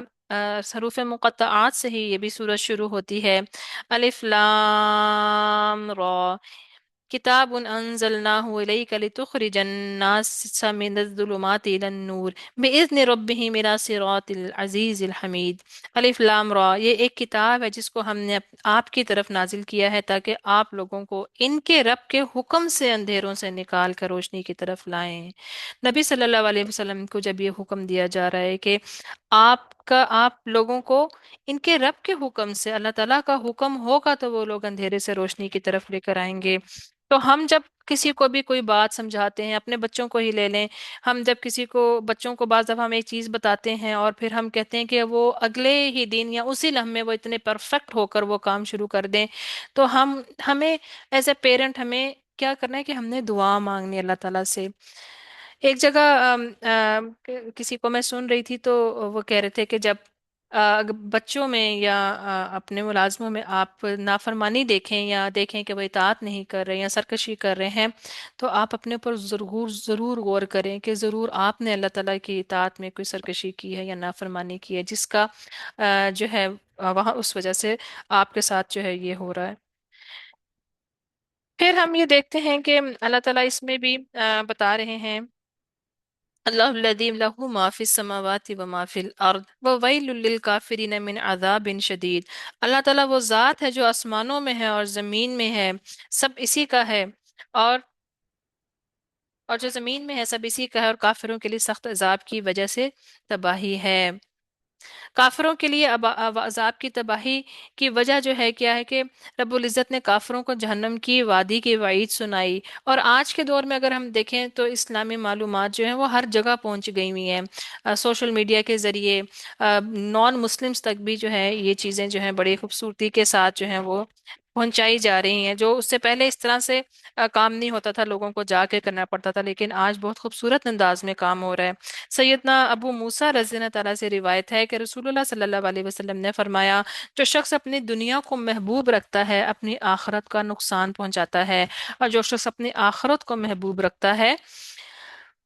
حروف مقطعات سے ہی یہ بھی سورج شروع ہوتی ہے۔ الف لام را، کتاب انزلناه الیک لتخرج الناس من الظلمات الى النور باذن ربهم الى صراط العزیز الحمید۔ الف لام را، یہ ایک کتاب ہے جس کو ہم نے آپ کی طرف نازل کیا ہے تاکہ آپ لوگوں کو ان کے رب کے حکم سے اندھیروں سے نکال کر روشنی کی طرف لائیں۔ نبی صلی اللہ علیہ وسلم کو جب یہ حکم دیا جا رہا ہے کہ آپ لوگوں کو ان کے رب کے حکم سے، اللہ تعالیٰ کا حکم ہوگا تو وہ لوگ اندھیرے سے روشنی کی طرف لے کر آئیں گے۔ تو ہم جب کسی کو بھی کوئی بات سمجھاتے ہیں، اپنے بچوں کو ہی لے لیں، ہم جب کسی کو بچوں کو بعض دفعہ ہم ایک چیز بتاتے ہیں اور پھر ہم کہتے ہیں کہ وہ اگلے ہی دن یا اسی لمحے وہ اتنے پرفیکٹ ہو کر وہ کام شروع کر دیں، تو ہمیں ایز اے پیرنٹ ہمیں کیا کرنا ہے کہ ہم نے دعا مانگنی ہے اللہ تعالیٰ سے۔ ایک جگہ کسی کو میں سن رہی تھی تو وہ کہہ رہے تھے کہ جب بچوں میں یا اپنے ملازموں میں آپ نافرمانی دیکھیں یا دیکھیں کہ وہ اطاعت نہیں کر رہے یا سرکشی کر رہے ہیں، تو آپ اپنے اوپر ضرور ضرور غور کریں کہ ضرور آپ نے اللہ تعالیٰ کی اطاعت میں کوئی سرکشی کی ہے یا نافرمانی کی ہے، جس کا جو ہے وہاں اس وجہ سے آپ کے ساتھ جو ہے یہ ہو رہا ہے۔ پھر ہم یہ دیکھتے ہیں کہ اللہ تعالیٰ اس میں بھی بتا رہے ہیں، اللہ الذی له ما فی السماوات و ما فی الارض وویل للکافرین من عذاب شدید۔ اللہ تعالیٰ وہ ذات ہے جو آسمانوں میں ہے اور زمین میں ہے، سب اسی کا ہے، اور اور جو زمین میں ہے سب اسی کا ہے، اور کافروں کے لیے سخت عذاب کی وجہ سے تباہی ہے۔ کافروں کے لیے عذاب کی تباہی کی وجہ جو ہے کیا ہے کہ رب العزت نے کافروں کو جہنم کی وادی کی وعید سنائی، اور آج کے دور میں اگر ہم دیکھیں تو اسلامی معلومات جو ہیں وہ ہر جگہ پہنچ گئی ہوئی ہیں، سوشل میڈیا کے ذریعے نان مسلمز تک بھی جو ہے یہ چیزیں جو ہیں بڑی خوبصورتی کے ساتھ جو ہیں وہ پہنچائی جا رہی ہیں، جو اس سے پہلے اس طرح سے کام نہیں ہوتا تھا، لوگوں کو جا کے کرنا پڑتا تھا، لیکن آج بہت خوبصورت انداز میں کام ہو رہا ہے۔ سیدنا ابو موسیٰ رضی اللہ تعالیٰ سے روایت ہے کہ رسول اللہ صلی اللہ علیہ وسلم نے فرمایا، جو شخص اپنی دنیا کو محبوب رکھتا ہے اپنی آخرت کا نقصان پہنچاتا ہے، اور جو شخص اپنی آخرت کو محبوب رکھتا ہے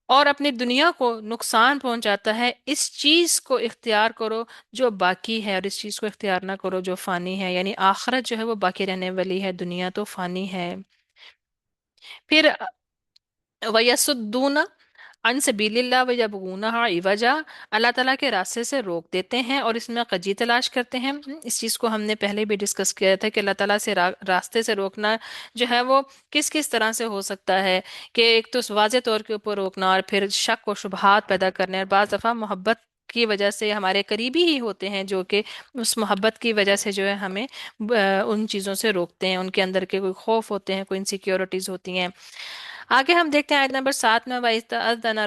اور اپنی دنیا کو نقصان پہنچاتا ہے، اس چیز کو اختیار کرو جو باقی ہے، اور اس چیز کو اختیار نہ کرو جو فانی ہے، یعنی آخرت جو ہے وہ باقی رہنے والی ہے، دنیا تو فانی ہے۔ پھر وَيَصُدُّونَ عن سبیل اللہ وَيَبْغُونَهَا عِوَجًا، اللہ تعالیٰ کے راستے سے روک دیتے ہیں اور اس میں کجی تلاش کرتے ہیں۔ اس چیز کو ہم نے پہلے بھی ڈسکس کیا تھا کہ اللہ تعالیٰ سے راستے سے روکنا جو ہے وہ کس کس طرح سے ہو سکتا ہے، کہ ایک تو واضح طور کے اوپر روکنا، اور پھر شک و شبہات پیدا کرنے، اور بعض دفعہ محبت کی وجہ سے ہمارے قریبی ہی ہوتے ہیں جو کہ اس محبت کی وجہ سے جو ہے ہمیں ان چیزوں سے روکتے ہیں، ان کے اندر کے کوئی خوف ہوتے ہیں، کوئی انسیکیورٹیز ہوتی ہیں۔ آگے ہم دیکھتے ہیں آیت نمبر 7 میں، وَإِذْ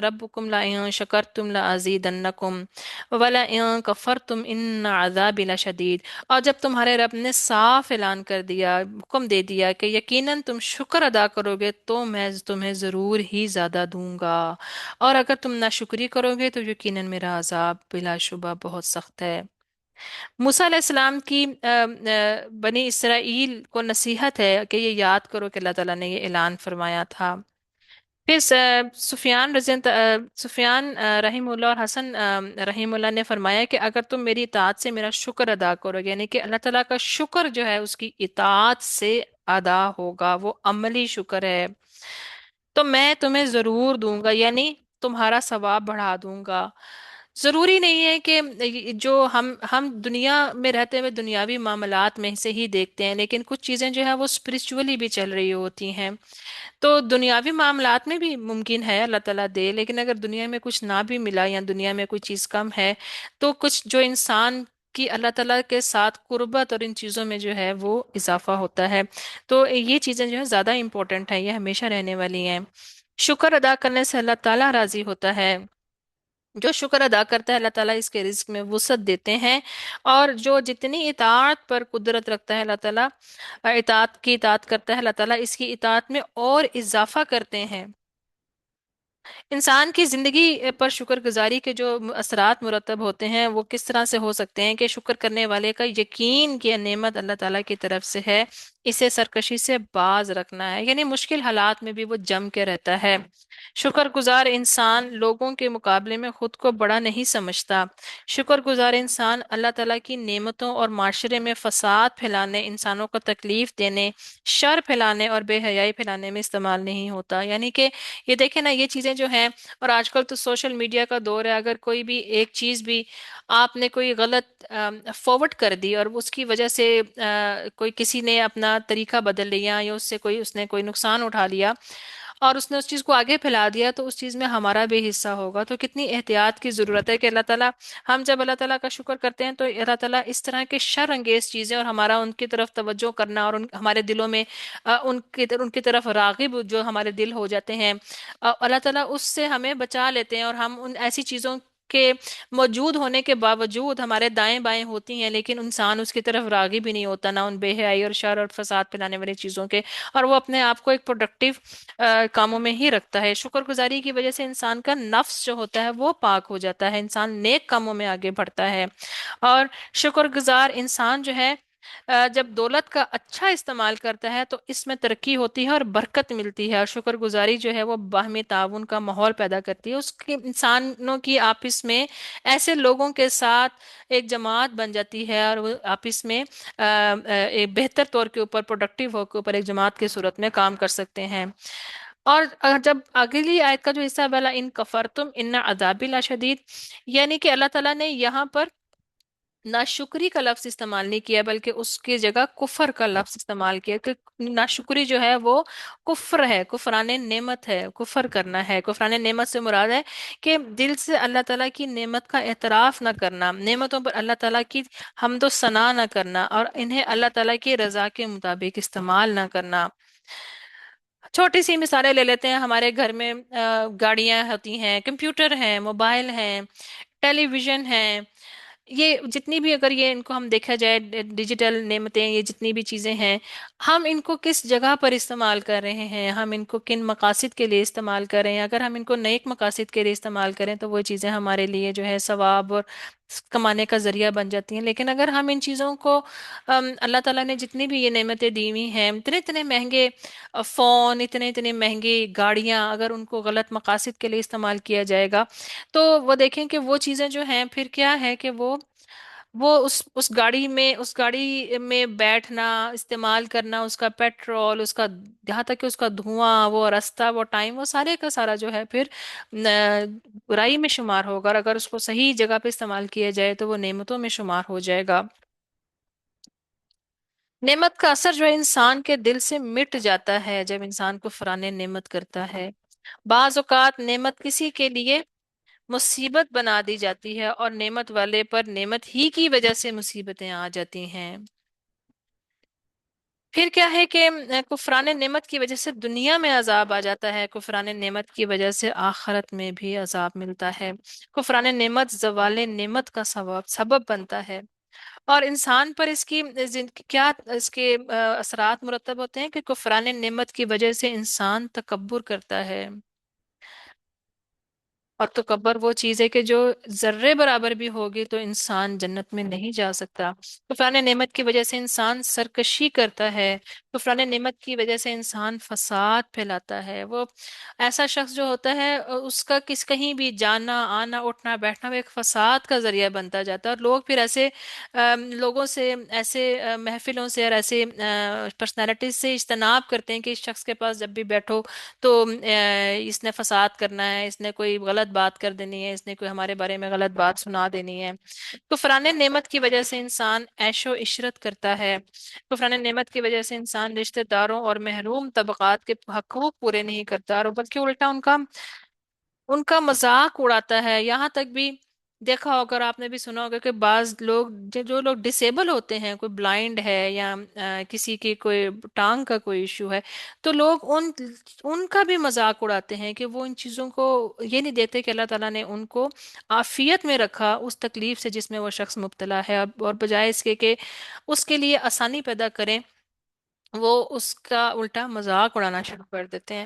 رَبُّكُمْ لَئِن شَكَرْتُمْ لَأَزِيدَنَّكُمْ وَلَئِن كَفَرْتُمْ إِنَّ عَذَابِي لَشَدِيدٌ، اور جب تمہارے رب نے صاف اعلان کر دیا، حکم دے دیا کہ یقیناً تم شکر ادا کرو گے تو میں تمہیں ضرور ہی زیادہ دوں گا، اور اگر تم ناشکری کرو گے تو یقیناً میرا عذاب بلا شبہ بہت سخت ہے۔ موسیٰ علیہ السلام کی بنی اسرائیل کو نصیحت ہے کہ یہ یاد کرو کہ اللہ تعالیٰ نے یہ اعلان فرمایا تھا۔ پھر سفیان رحیم اللہ اور حسن رحیم اللہ نے فرمایا کہ اگر تم میری اطاعت سے میرا شکر ادا کرو گے، یعنی کہ اللہ تعالیٰ کا شکر جو ہے اس کی اطاعت سے ادا ہوگا، وہ عملی شکر ہے، تو میں تمہیں ضرور دوں گا، یعنی تمہارا ثواب بڑھا دوں گا۔ ضروری نہیں ہے کہ جو ہم دنیا میں رہتے ہوئے دنیاوی معاملات میں سے ہی دیکھتے ہیں، لیکن کچھ چیزیں جو ہیں وہ اسپرچولی بھی چل رہی ہوتی ہیں، تو دنیاوی معاملات میں بھی ممکن ہے اللہ تعالیٰ دے، لیکن اگر دنیا میں کچھ نہ بھی ملا یا دنیا میں کوئی چیز کم ہے، تو کچھ جو انسان کی اللہ تعالیٰ کے ساتھ قربت اور ان چیزوں میں جو ہے وہ اضافہ ہوتا ہے، تو یہ چیزیں جو ہے زیادہ امپورٹنٹ ہیں، یہ ہمیشہ رہنے والی ہیں۔ شکر ادا کرنے سے اللہ تعالیٰ راضی ہوتا ہے، جو شکر ادا کرتا ہے اللہ تعالیٰ اس کے رزق میں وسعت دیتے ہیں، اور جو جتنی اطاعت پر قدرت رکھتا ہے اللہ تعالیٰ، اطاعت کی اطاعت کرتا ہے اللہ تعالیٰ اس کی اطاعت میں اور اضافہ کرتے ہیں۔ انسان کی زندگی پر شکر گزاری کے جو اثرات مرتب ہوتے ہیں وہ کس طرح سے ہو سکتے ہیں کہ شکر کرنے والے کا یقین کہ یہ نعمت اللہ تعالیٰ کی طرف سے ہے، اسے سرکشی سے باز رکھنا ہے، یعنی مشکل حالات میں بھی وہ جم کے رہتا ہے۔ شکر گزار انسان لوگوں کے مقابلے میں خود کو بڑا نہیں سمجھتا۔ شکر گزار انسان اللہ تعالیٰ کی نعمتوں اور معاشرے میں فساد پھیلانے، انسانوں کو تکلیف دینے، شر پھیلانے اور بے حیائی پھیلانے میں استعمال نہیں ہوتا۔ یعنی کہ یہ دیکھیں نا، یہ چیزیں جو ہیں، اور آج کل تو سوشل میڈیا کا دور ہے، اگر کوئی بھی ایک چیز بھی آپ نے کوئی غلط فارورڈ کر دی اور اس کی وجہ سے کوئی کسی نے اپنا طریقہ بدل لیا یا اس نے کوئی نقصان اٹھا لیا اور اس نے اس چیز کو آگے پھیلا دیا، تو اس چیز میں ہمارا بھی حصہ ہوگا۔ تو کتنی احتیاط کی ضرورت ہے کہ اللہ تعالیٰ، ہم جب اللہ تعالیٰ کا شکر کرتے ہیں تو اللہ تعالیٰ اس طرح کے شر انگیز چیزیں اور ہمارا ان کی طرف توجہ کرنا اور ہمارے دلوں میں ان کی طرف راغب جو ہمارے دل ہو جاتے ہیں، اللہ تعالیٰ اس سے ہمیں بچا لیتے ہیں، اور ہم ان ایسی چیزوں کے موجود ہونے کے باوجود ہمارے دائیں بائیں ہوتی ہیں، لیکن انسان اس کی طرف راغب بھی نہیں ہوتا، نہ ان بے حیائی اور شر اور فساد پھیلانے والی چیزوں کے، اور وہ اپنے آپ کو ایک پروڈکٹیو کاموں میں ہی رکھتا ہے۔ شکر گزاری کی وجہ سے انسان کا نفس جو ہوتا ہے وہ پاک ہو جاتا ہے، انسان نیک کاموں میں آگے بڑھتا ہے۔ اور شکر گزار انسان جو ہے جب دولت کا اچھا استعمال کرتا ہے تو اس میں ترقی ہوتی ہے اور برکت ملتی ہے، اور شکر گزاری جو ہے وہ باہمی تعاون کا ماحول پیدا کرتی ہے، اس کے انسانوں کی آپس میں ایسے لوگوں کے ساتھ ایک جماعت بن جاتی ہے، اور وہ آپس میں ایک بہتر طور کے اوپر، پروڈکٹیو ہو کے اوپر ایک جماعت کی صورت میں کام کر سکتے ہیں۔ اور جب اگلی آیت کا جو حصہ بلا ان کفرتم ان عذابی لاشدید، یعنی کہ اللہ تعالیٰ نے یہاں پر ناشکری کا لفظ استعمال نہیں کیا، بلکہ اس کی جگہ کفر کا لفظ استعمال کیا، کہ ناشکری جو ہے وہ کفر ہے، کفران نعمت ہے، کفر کرنا ہے۔ کفران نعمت سے مراد ہے کہ دل سے اللہ تعالیٰ کی نعمت کا اعتراف نہ کرنا، نعمتوں پر اللہ تعالیٰ کی حمد و ثنا نہ کرنا، اور انہیں اللہ تعالیٰ کی رضا کے مطابق استعمال نہ کرنا۔ چھوٹی سی مثالیں لے لیتے ہیں، ہمارے گھر میں گاڑیاں ہوتی ہیں، کمپیوٹر ہیں، موبائل ہیں، ٹیلی ویژن ہیں، یہ جتنی بھی، اگر یہ ان کو ہم دیکھا جائے ڈیجیٹل نعمتیں، یہ جتنی بھی چیزیں ہیں، ہم ان کو کس جگہ پر استعمال کر رہے ہیں، ہم ان کو کن مقاصد کے لیے استعمال کر رہے ہیں۔ اگر ہم ان کو نیک مقاصد کے لیے استعمال کریں تو وہ چیزیں ہمارے لیے جو ہے ثواب اور کمانے کا ذریعہ بن جاتی ہیں، لیکن اگر ہم ان چیزوں کو اللہ تعالیٰ نے جتنی بھی یہ نعمتیں دی ہوئی ہیں، اتنے اتنے مہنگے فون، اتنے اتنے مہنگی گاڑیاں، اگر ان کو غلط مقاصد کے لیے استعمال کیا جائے گا تو وہ دیکھیں کہ وہ چیزیں جو ہیں پھر کیا ہے کہ وہ اس گاڑی میں بیٹھنا، استعمال کرنا، اس کا پیٹرول، اس کا یہاں تک کہ اس کا دھواں، وہ راستہ، وہ ٹائم، وہ سارے کا سارا جو ہے پھر برائی میں شمار ہوگا، اور اگر اس کو صحیح جگہ پہ استعمال کیا جائے تو وہ نعمتوں میں شمار ہو جائے گا۔ نعمت کا اثر جو ہے انسان کے دل سے مٹ جاتا ہے جب انسان کو فران نعمت کرتا ہے۔ بعض اوقات نعمت کسی کے لیے مصیبت بنا دی جاتی ہے، اور نعمت والے پر نعمت ہی کی وجہ سے مصیبتیں آ جاتی ہیں۔ پھر کیا ہے کہ کفران نعمت کی وجہ سے دنیا میں عذاب آ جاتا ہے، کفران نعمت کی وجہ سے آخرت میں بھی عذاب ملتا ہے۔ کفران نعمت زوال نعمت کا سبب بنتا ہے، اور انسان پر اس کی کیا اس کے اثرات مرتب ہوتے ہیں کہ کفران نعمت کی وجہ سے انسان تکبر کرتا ہے، اور تکبر وہ چیز ہے کہ جو ذرے برابر بھی ہوگی تو انسان جنت میں نہیں جا سکتا۔ کفران نعمت کی وجہ سے انسان سرکشی کرتا ہے، کفران نعمت کی وجہ سے انسان فساد پھیلاتا ہے۔ وہ ایسا شخص جو ہوتا ہے اس کا کہیں بھی جانا آنا اٹھنا بیٹھنا وہ ایک فساد کا ذریعہ بنتا جاتا ہے، اور لوگ پھر ایسے لوگوں سے، ایسے محفلوں سے اور ایسے پرسنالٹیز سے اجتناب کرتے ہیں کہ اس شخص کے پاس جب بھی بیٹھو تو اس نے فساد کرنا ہے، اس نے کوئی غلط بات کر دینی ہے، اس نے کوئی ہمارے بارے میں غلط بات سنا دینی ہے۔ کفران نعمت کی وجہ سے انسان عیش و عشرت کرتا ہے، کفران نعمت کی وجہ سے انسان رشتہ داروں اور محروم طبقات کے حقوق پورے نہیں کرتا، اور بلکہ الٹا ان کا مذاق اڑاتا ہے۔ یہاں تک بھی دیکھا ہوگا، اور آپ نے بھی سنا ہوگا کہ بعض لوگ جو لوگ ڈسیبل ہوتے ہیں، کوئی بلائنڈ ہے یا کسی کی کوئی ٹانگ کا کوئی ایشو ہے، تو لوگ ان کا بھی مذاق اڑاتے ہیں کہ وہ ان چیزوں کو یہ نہیں دیتے کہ اللہ تعالیٰ نے ان کو عافیت میں رکھا اس تکلیف سے جس میں وہ شخص مبتلا ہے، اور بجائے اس کے کہ اس کے لیے آسانی پیدا کریں، وہ اس کا الٹا مذاق اڑانا شروع کر دیتے ہیں۔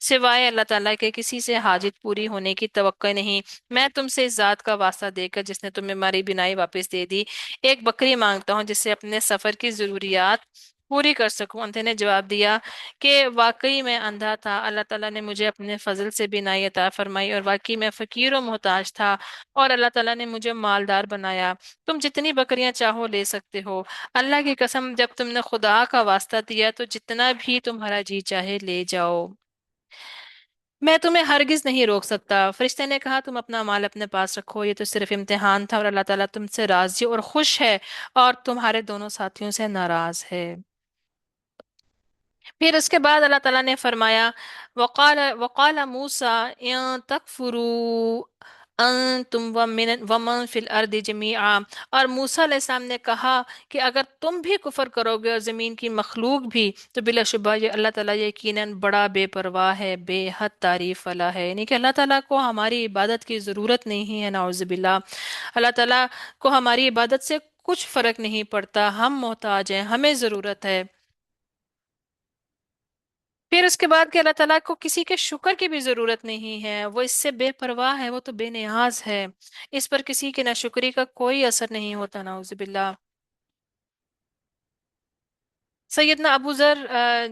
سوائے اللہ تعالیٰ کے کسی سے حاجت پوری ہونے کی توقع نہیں۔ میں تم سے اس ذات کا واسطہ دے کر جس نے تمہیں ہماری بینائی واپس دے دی ایک بکری مانگتا ہوں جس سے اپنے سفر کی ضروریات پوری کر سکوں۔ انتے نے جواب دیا کہ واقعی میں اندھا تھا، اللہ تعالیٰ نے مجھے اپنے فضل سے بینائی عطا فرمائی، اور واقعی میں فقیر و محتاج تھا، اور اللہ تعالیٰ نے مجھے مالدار بنایا۔ تم جتنی بکریاں چاہو لے سکتے ہو، اللہ کی قسم جب تم نے خدا کا واسطہ دیا تو جتنا بھی تمہارا جی چاہے لے جاؤ، میں تمہیں ہرگز نہیں روک سکتا۔ فرشتے نے کہا تم اپنا مال اپنے پاس رکھو، یہ تو صرف امتحان تھا، اور اللہ تعالیٰ تم سے راضی اور خوش ہے، اور تمہارے دونوں ساتھیوں سے ناراض ہے۔ پھر اس کے بعد اللہ تعالیٰ نے فرمایا وقال موسیٰ ان تکفروا انتم ومن فی الارض جمیعا، اور موسیٰ علیہ السلام نے کہا کہ اگر تم بھی کفر کرو گے اور زمین کی مخلوق بھی، تو بلا شبہ یہ اللہ تعالیٰ یقیناً بڑا بے پرواہ ہے، بے حد تعریف والا ہے، یعنی کہ اللہ تعالیٰ کو ہماری عبادت کی ضرورت نہیں ہے، نعوذ باللہ۔ اللہ تعالیٰ کو ہماری عبادت سے کچھ فرق نہیں پڑتا، ہم محتاج ہیں، ہمیں ضرورت ہے۔ پھر اس کے بعد کہ اللہ تعالیٰ کو کسی کے شکر کی بھی ضرورت نہیں ہے، وہ اس سے بے پرواہ ہے، وہ تو بے نیاز ہے، اس پر کسی کی ناشکری کا کوئی اثر نہیں ہوتا، نعوذ باللہ۔ سیدنا ابو ذر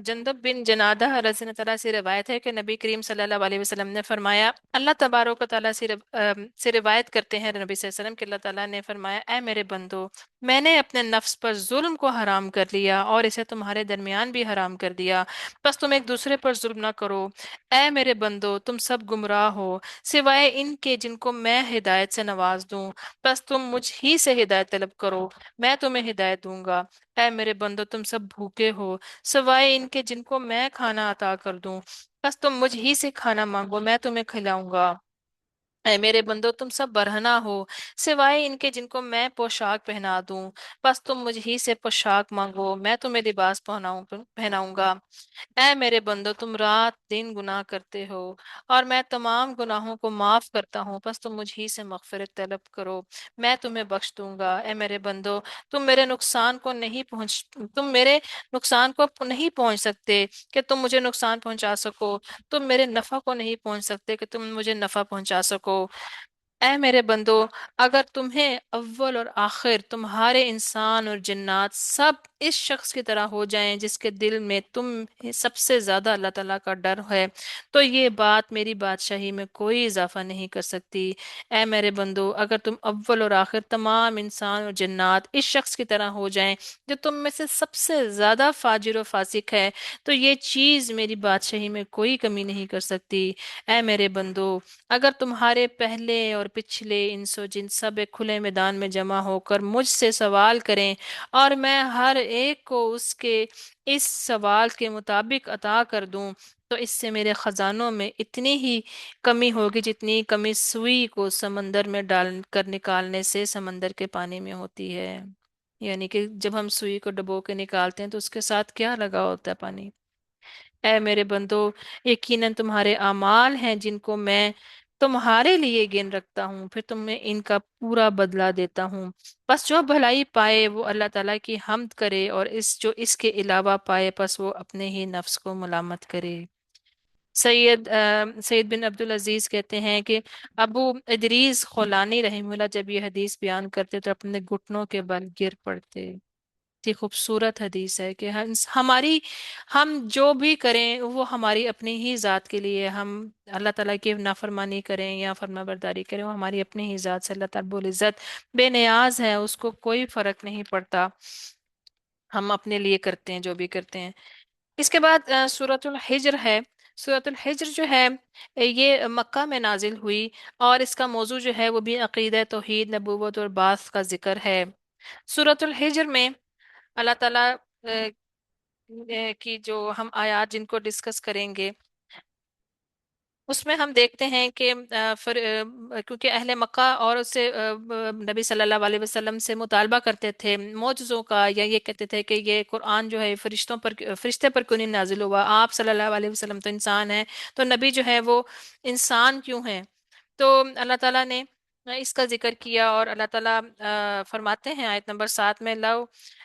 جندب بن جنادہ رضی اللہ تعالیٰ سے روایت ہے کہ نبی کریم صلی اللہ علیہ وسلم نے فرمایا، اللہ تبارک و تعالیٰ سے روایت کرتے ہیں نبی صلی اللہ علیہ وسلم کہ اللہ تعالیٰ نے فرمایا، اے میرے بندو، میں نے اپنے نفس پر ظلم کو حرام کر لیا اور اسے تمہارے درمیان بھی حرام کر دیا، بس تم ایک دوسرے پر ظلم نہ کرو۔ اے میرے بندو، تم سب گمراہ ہو سوائے ان کے جن کو میں ہدایت سے نواز دوں، بس تم مجھ ہی سے ہدایت طلب کرو، میں تمہیں ہدایت دوں گا۔ اے میرے بندو، تم سب بھوکے ہو سوائے ان کے جن کو میں کھانا عطا کر دوں، بس تم مجھ ہی سے کھانا مانگو، میں تمہیں کھلاؤں گا۔ اے میرے بندو، تم سب برہنہ ہو سوائے ان کے جن کو میں پوشاک پہنا دوں، بس تم مجھ ہی سے پوشاک مانگو، میں تمہیں لباس پہناؤں گا۔ اے میرے بندو، تم رات دن گناہ کرتے ہو اور میں تمام گناہوں کو معاف کرتا ہوں، بس تم مجھ ہی سے مغفرت طلب کرو، میں تمہیں بخش دوں گا۔ اے میرے بندو، تم میرے نقصان کو نہیں پہنچ سکتے کہ تم مجھے نقصان پہنچا سکو، تم میرے نفع کو نہیں پہنچ سکتے کہ تم مجھے نفع پہنچا سکو۔ اے میرے بندو، اگر تمہیں اول اور آخر تمہارے انسان اور جنات سب اس شخص کی طرح ہو جائیں جس کے دل میں تم سب سے زیادہ اللہ تعالیٰ کا ڈر ہے، تو یہ بات میری بادشاہی میں کوئی اضافہ نہیں کر سکتی۔ اے میرے بندو، اگر تم اول اور آخر تمام انسان اور جنات اس شخص کی طرح ہو جائیں جو تم میں سے سب سے زیادہ فاجر و فاسق ہے، تو یہ چیز میری بادشاہی میں کوئی کمی نہیں کر سکتی۔ اے میرے بندو، اگر تمہارے پہلے اور پچھلے انس و جن سب ایک کھلے میدان میں جمع ہو کر مجھ سے سوال کریں اور میں ہر ایک کو اس کے اس سوال کے مطابق عطا کر دوں، تو اس سے میرے خزانوں میں اتنی ہی کمی ہوگی جتنی کمی سوئی کو سمندر میں ڈال کر نکالنے سے سمندر کے پانی میں ہوتی ہے۔ یعنی کہ جب ہم سوئی کو ڈبو کے نکالتے ہیں تو اس کے ساتھ کیا لگا ہوتا ہے؟ پانی۔ اے میرے بندو، یقیناً تمہارے اعمال ہیں جن کو میں تمہارے لیے گن رکھتا ہوں، پھر تمہیں ان کا پورا بدلہ دیتا ہوں، بس جو بھلائی پائے وہ اللہ تعالیٰ کی حمد کرے، اور جو اس کے علاوہ پائے بس وہ اپنے ہی نفس کو ملامت کرے۔ سید بن عبدالعزیز کہتے ہیں کہ ابو ادریس خولانی رحمہ اللہ جب یہ حدیث بیان کرتے تو اپنے گھٹنوں کے بل گر پڑتے۔ اتنی خوبصورت حدیث ہے کہ ہم جو بھی کریں وہ ہماری اپنی ہی ذات کے لیے، ہم اللہ تعالیٰ کی نافرمانی کریں یا فرما برداری کریں، وہ ہماری اپنی ہی ذات سے، اللہ تعالیٰ العزت بے نیاز ہے، اس کو کوئی فرق نہیں پڑتا، ہم اپنے لیے کرتے ہیں جو بھی کرتے ہیں۔ اس کے بعد سورۃ الحجر ہے۔ سورۃ الحجر جو ہے یہ مکہ میں نازل ہوئی، اور اس کا موضوع جو ہے وہ بھی عقیدہ توحید، نبوت اور بعث کا ذکر ہے۔ سورۃ الحجر میں اللہ تعالیٰ کی جو ہم آیات جن کو ڈسکس کریں گے، اس میں ہم دیکھتے ہیں کہ کیونکہ اہل مکہ اور اس سے نبی صلی اللہ علیہ وسلم سے مطالبہ کرتے تھے معجزوں کا، یا یہ کہتے تھے کہ یہ قرآن جو ہے فرشتے پر کیوں نہیں نازل ہوا، آپ صلی اللہ علیہ وسلم تو انسان ہیں، تو نبی جو ہے وہ انسان کیوں ہیں؟ تو اللہ تعالیٰ نے اس کا ذکر کیا، اور اللہ تعالیٰ فرماتے ہیں آیت نمبر 7 میں، لو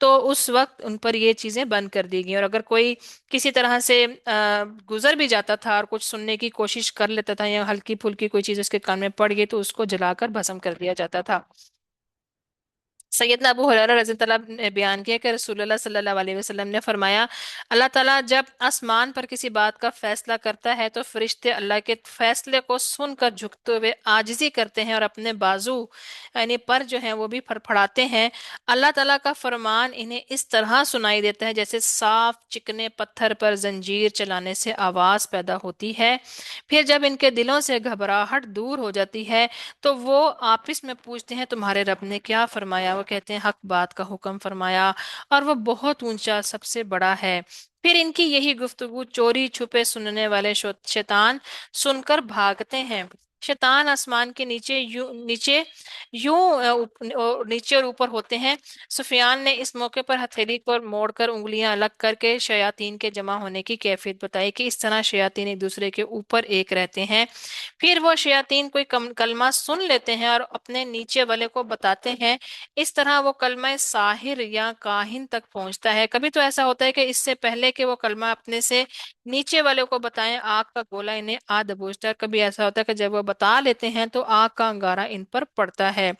تو اس وقت ان پر یہ چیزیں بند کر دی گئی، اور اگر کوئی کسی طرح سے گزر بھی جاتا تھا اور کچھ سننے کی کوشش کر لیتا تھا، یا ہلکی پھلکی کوئی چیز اس کے کان میں پڑ گئی، تو اس کو جلا کر بھسم کر دیا جاتا تھا۔ سیدنا ابو ہریرہ رضی اللہ عنہ نے بیان کیا کہ رسول اللہ صلی اللہ علیہ وسلم نے فرمایا، اللہ تعالیٰ جب آسمان پر کسی بات کا فیصلہ کرتا ہے تو فرشتے اللہ کے فیصلے کو سن کر جھکتے ہوئے عاجزی کرتے ہیں، اور اپنے بازو یعنی پر جو ہیں وہ بھی پھڑپڑاتے ہیں۔ اللہ تعالیٰ کا فرمان انہیں اس طرح سنائی دیتا ہے جیسے صاف چکنے پتھر پر زنجیر چلانے سے آواز پیدا ہوتی ہے۔ پھر جب ان کے دلوں سے گھبراہٹ دور ہو جاتی ہے تو وہ آپس میں پوچھتے ہیں تمہارے رب نے کیا فرمایا؟ وہ کہتے ہیں حق بات کا حکم فرمایا، اور وہ بہت اونچا سب سے بڑا ہے۔ پھر ان کی یہی گفتگو چوری چھپے سننے والے شیطان سن کر بھاگتے ہیں۔ شیطان آسمان کے نیچے نیچے اور اوپر ہوتے ہیں۔ سفیان نے اس موقع پر ہتھیلی کو موڑ کر انگلیاں الگ کر کے شیاطین کے جمع ہونے کی کیفیت بتائی کہ اس طرح شیاطین ایک دوسرے کے اوپر ایک رہتے ہیں۔ پھر وہ شیاطین کوئی کلمہ سن لیتے ہیں اور اپنے نیچے والے کو بتاتے ہیں، اس طرح وہ کلمہ ساحر یا کاہن تک پہنچتا ہے۔ کبھی تو ایسا ہوتا ہے کہ اس سے پہلے کہ وہ کلمہ اپنے سے نیچے والے کو بتائیں، آگ کا گولا انہیں آ دبوچتا ہے۔ کبھی ایسا ہوتا ہے کہ جب وہ بتا لیتے ہیں تو آگ کا انگارہ ان پر پڑتا ہے۔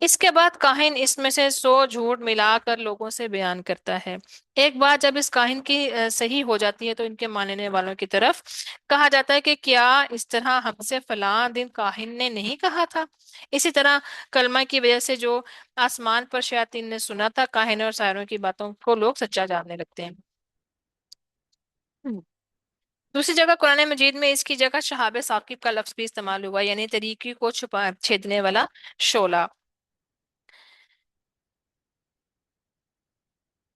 اس کے بعد کاہن اس میں سے 100 جھوٹ ملا کر لوگوں سے بیان کرتا ہے۔ ایک بات جب اس کاہن کی صحیح ہو جاتی ہے تو ان کے ماننے والوں کی طرف کہا جاتا ہے کہ کیا اس طرح ہم سے فلاں دن کاہن نے نہیں کہا تھا؟ اسی طرح کلمہ کی وجہ سے جو آسمان پر شیاطین نے سنا تھا، کاہن اور ساحروں کی باتوں کو لوگ سچا جاننے لگتے ہیں۔ دوسری جگہ قرآن مجید میں اس کی جگہ شہاب ثاقب کا لفظ بھی استعمال ہوا، یعنی طریقی کو چھپا چھیدنے والا شعلہ۔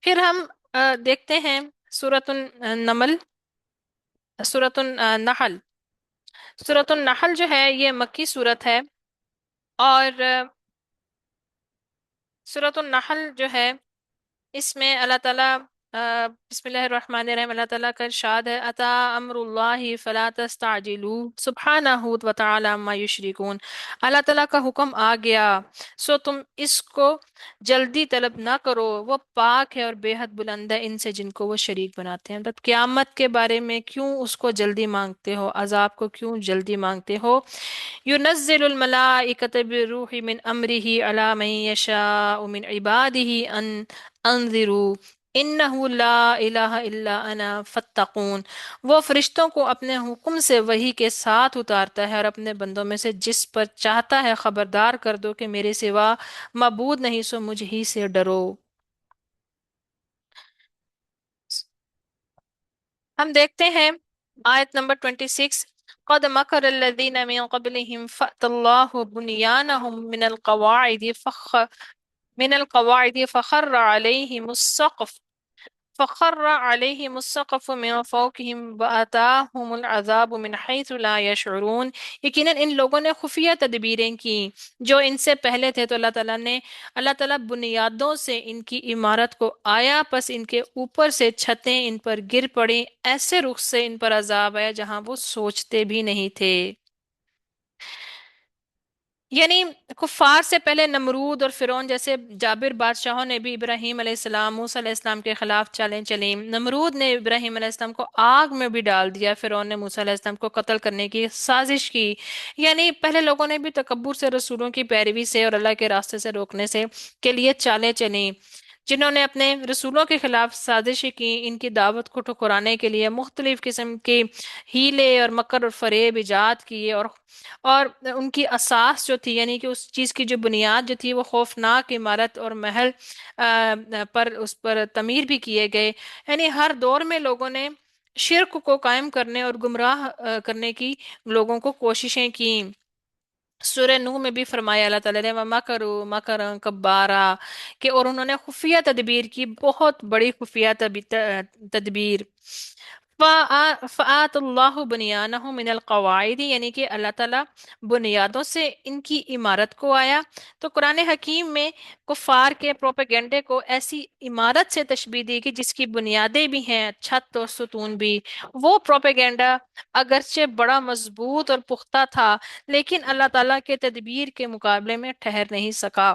پھر ہم دیکھتے ہیں سورۃ النمل، سورۃ النحل۔ سورۃ النحل جو ہے یہ مکی سورت ہے، اور سورۃ النحل جو ہے اس میں اللہ تعالیٰ بسم اللہ الرحمن الرحیم، اللہ تعالیٰ کا ارشاد ہے، اتا امر اللہ فلا تستعجلوا سبحانہ وتعالی عما یشرکون۔ اللہ تعالیٰ کا حکم آ گیا سو تم اس کو جلدی طلب نہ کرو، وہ پاک ہے اور بے حد بلند ہے ان سے جن کو وہ شریک بناتے ہیں۔ مطلب قیامت کے بارے میں کیوں اس کو جلدی مانگتے ہو، عذاب کو کیوں جلدی مانگتے ہو؟ ينزل الملائكة بالروح من أمره على من يشاء من عباده أن انذروا انه لا الہ الا انا فاتقون۔ وہ فرشتوں کو اپنے حکم سے وحی کے ساتھ اتارتا ہے اور اپنے بندوں میں سے جس پر چاہتا ہے خبردار کر دو کہ میرے سوا معبود نہیں سو مجھ ہی سے ڈرو۔ ہم دیکھتے ہیں آیت نمبر 26، قد مکر الذین من قبلهم فأت اللہ بنیانهم من القواعد فخر علیہم السقف من فوقهم وآتاهم العذاب من حيث لا يشعرون۔ یقیناً ان لوگوں نے خفیہ تدبیریں کی جو ان سے پہلے تھے، تو اللہ تعالیٰ بنیادوں سے ان کی عمارت کو آیا، پس ان کے اوپر سے چھتیں ان پر گر پڑیں، ایسے رخ سے ان پر عذاب آیا جہاں وہ سوچتے بھی نہیں تھے۔ یعنی کفار سے پہلے نمرود اور فرعون جیسے جابر بادشاہوں نے بھی ابراہیم علیہ السلام، موسیٰ علیہ السلام کے خلاف چالیں چلیں۔ نمرود نے ابراہیم علیہ السلام کو آگ میں بھی ڈال دیا، فرعون نے موسیٰ علیہ السلام کو قتل کرنے کی سازش کی۔ یعنی پہلے لوگوں نے بھی تکبر سے، رسولوں کی پیروی سے اور اللہ کے راستے سے روکنے سے کے لیے چالیں چلیں۔ جنہوں نے اپنے رسولوں کے خلاف سازشیں کی، ان کی دعوت کو ٹھکرانے کے لیے مختلف قسم کے ہیلے اور مکر اور فریب ایجاد کیے، اور ان کی اساس جو تھی، یعنی کہ اس چیز کی جو بنیاد جو تھی، وہ خوفناک عمارت اور محل اس پر تعمیر بھی کیے گئے۔ یعنی ہر دور میں لوگوں نے شرک کو قائم کرنے اور گمراہ کرنے کی لوگوں کو کوششیں کی۔ سورہ نوح میں بھی فرمایا اللہ تعالیٰ نے وَمَكَرُوا مَكْرًا كَبَّارًا، کہ اور انہوں نے خفیہ تدبیر کی، بہت بڑی خفیہ تدبیر۔ فَآتَ اللَّهُ بُنْيَانَهُمْ مِنَ الْقَوَاعِدِ، یعنی کہ اللہ تعالیٰ بنیادوں سے ان کی عمارت کو آیا۔ تو قرآن حکیم میں کفار کے پروپیگنڈے کو ایسی عمارت سے تشبیہ دی کہ جس کی بنیادیں بھی ہیں، چھت اور ستون بھی۔ وہ پروپیگنڈا اگرچہ بڑا مضبوط اور پختہ تھا، لیکن اللہ تعالیٰ کے تدبیر کے مقابلے میں ٹھہر نہیں سکا۔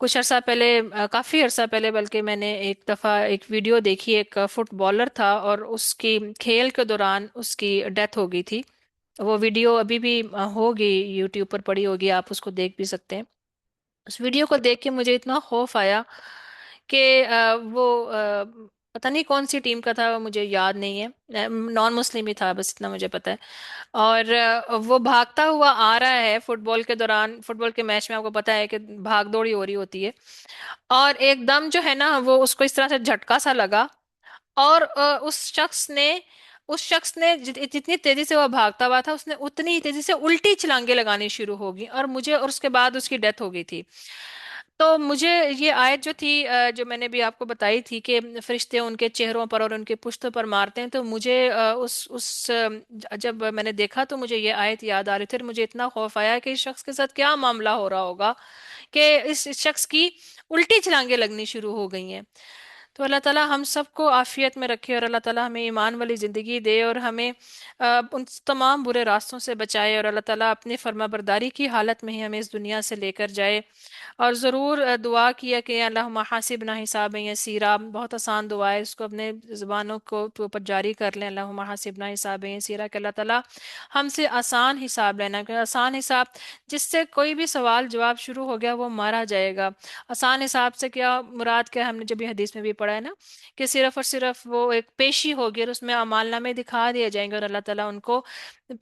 کچھ عرصہ پہلے کافی عرصہ پہلے بلکہ میں نے ایک دفعہ ایک ویڈیو دیکھی، ایک فٹ بالر تھا اور اس کی کھیل کے دوران اس کی ڈیتھ ہو گئی تھی۔ وہ ویڈیو ابھی بھی ہوگی یوٹیوب پر پڑی ہوگی، آپ اس کو دیکھ بھی سکتے ہیں۔ اس ویڈیو کو دیکھ کے مجھے اتنا خوف آیا کہ وہ پتہ نہیں کون سی ٹیم کا تھا، وہ مجھے یاد نہیں ہے، نان مسلم ہی تھا، بس اتنا مجھے پتا ہے۔ اور وہ بھاگتا ہوا آ رہا ہے فٹ بال کے دوران، فٹ بال کے میچ میں آپ کو پتا ہے کہ بھاگ دوڑی ہو رہی ہوتی ہے، اور ایک دم جو ہے نا وہ اس کو اس طرح سے جھٹکا سا لگا، اور اس شخص نے جتنی تیزی سے وہ بھاگتا ہوا تھا، اس نے اتنی ہی تیزی سے الٹی چھلانگیں لگانی شروع ہوگی، اور اس کے بعد اس کی ڈیتھ ہو گئی تھی۔ تو مجھے یہ آیت جو تھی جو میں نے بھی آپ کو بتائی تھی کہ فرشتے ان کے چہروں پر اور ان کے پشتوں پر مارتے ہیں، تو مجھے جب میں نے دیکھا تو مجھے یہ آیت یاد آ رہی تھی، اور مجھے اتنا خوف آیا کہ اس شخص کے ساتھ کیا معاملہ ہو رہا ہوگا کہ اس شخص کی الٹی چھلانگیں لگنی شروع ہو گئی ہیں۔ تو اللہ تعالیٰ ہم سب کو عافیت میں رکھے، اور اللہ تعالیٰ ہمیں ایمان والی زندگی دے، اور ہمیں ان تمام برے راستوں سے بچائے، اور اللہ تعالیٰ اپنی فرما برداری کی حالت میں ہی ہمیں اس دنیا سے لے کر جائے۔ اور ضرور دعا کیا کہ اللہم حاسبنا حسابا یسیرا، بہت آسان دعا ہے، اس کو اپنے زبانوں کو کے اوپر جاری کر لیں، اللہم حاسبنا حسابا یسیرا، کہ اللہ تعالیٰ ہم سے آسان حساب لینا، کہ آسان حساب جس سے کوئی بھی سوال جواب شروع ہو گیا وہ مارا جائے گا۔ آسان حساب سے کیا مراد، کیا ہم نے جب یہ حدیث میں بھی پڑھا ہے نا کہ صرف اور صرف وہ ایک پیشی ہوگی، اور اس میں اعمال نامے دکھا دیے جائیں گے، اور اللہ تعالیٰ ان کو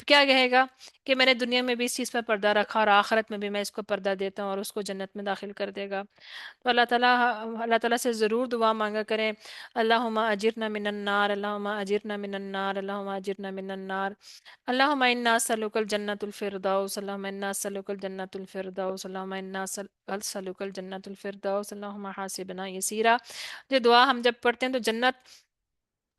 کیا کہے گا کہ میں نے دنیا میں بھی اس چیز پر پردہ رکھا، اور آخرت میں بھی میں اس کو پردہ دیتا ہوں، اور اس کو جنت میں داخل کر دے گا۔ تو اللہ تعالیٰ سے ضرور دعا مانگا کریں، اللہم اجرنا من النار، اللہم اجرنا من النار، اللہم اجرنا من النار، اللہم انا اسألک الجنت الفردوس، اللہم انا اسألک الجنت الفردوس، اللہم انا اسألک الجنت الفردوس، اللہم حاسبنا یسیرا۔ یہ دعا ہم جب پڑھتے ہیں تو جنت،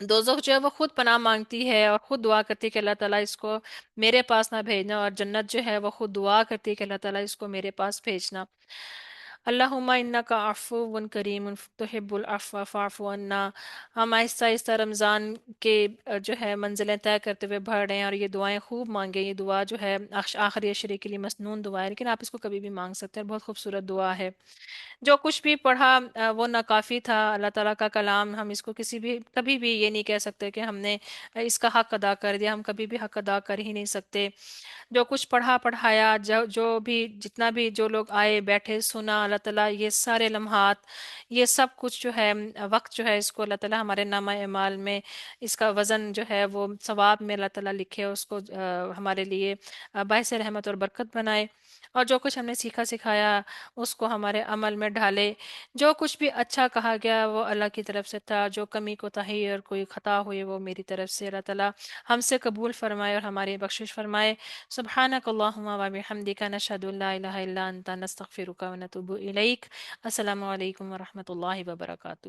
دوزخ جو ہے وہ خود پناہ مانگتی ہے اور خود دعا کرتی ہے کہ اللہ تعالیٰ اس کو میرے پاس نہ بھیجنا، اور جنت جو ہے وہ خود دعا کرتی ہے کہ اللہ تعالیٰ اس کو میرے پاس بھیجنا۔ اللہم انکا عفو کریم تحب العفو فاعف عنا۔ ہم آہستہ آہستہ رمضان کے جو ہے منزلیں طے کرتے ہوئے بڑھ رہے ہیں، اور یہ دعائیں خوب مانگیں۔ یہ دعا جو ہے آخری عشرے کے لیے مسنون دعا ہے، لیکن آپ اس کو کبھی بھی مانگ سکتے ہیں، بہت خوبصورت دعا ہے۔ جو کچھ بھی پڑھا وہ ناکافی تھا، اللہ تعالیٰ کا کلام، ہم اس کو کبھی بھی یہ نہیں کہہ سکتے کہ ہم نے اس کا حق ادا کر دیا، ہم کبھی بھی حق ادا کر ہی نہیں سکتے۔ جو کچھ پڑھا پڑھایا، جو بھی جتنا بھی جو لوگ آئے بیٹھے سنا، اللہ تعالیٰ یہ سارے لمحات، یہ سب کچھ جو ہے وقت جو ہے، اس کو اللہ تعالیٰ ہمارے نامہ اعمال میں اس کا وزن جو ہے وہ ثواب میں اللہ تعالیٰ لکھے، اس کو ہمارے لیے باعث رحمت اور برکت بنائے، اور جو کچھ ہم نے سیکھا سکھایا اس کو ہمارے عمل میں ڈھالے۔ جو کچھ بھی اچھا کہا گیا وہ اللہ کی طرف سے تھا، جو کمی کوتاہی اور کوئی خطا ہوئی وہ میری طرف سے، اللہ تعالیٰ ہم سے قبول فرمائے اور ہماری بخشش فرمائے۔ سبحانک اللہم و بحمدک، نشہد ان لا الہ الا انت، نستغفرک و نتوب الیک۔ السلام علیکم ورحمۃ اللہ وبرکاتہ۔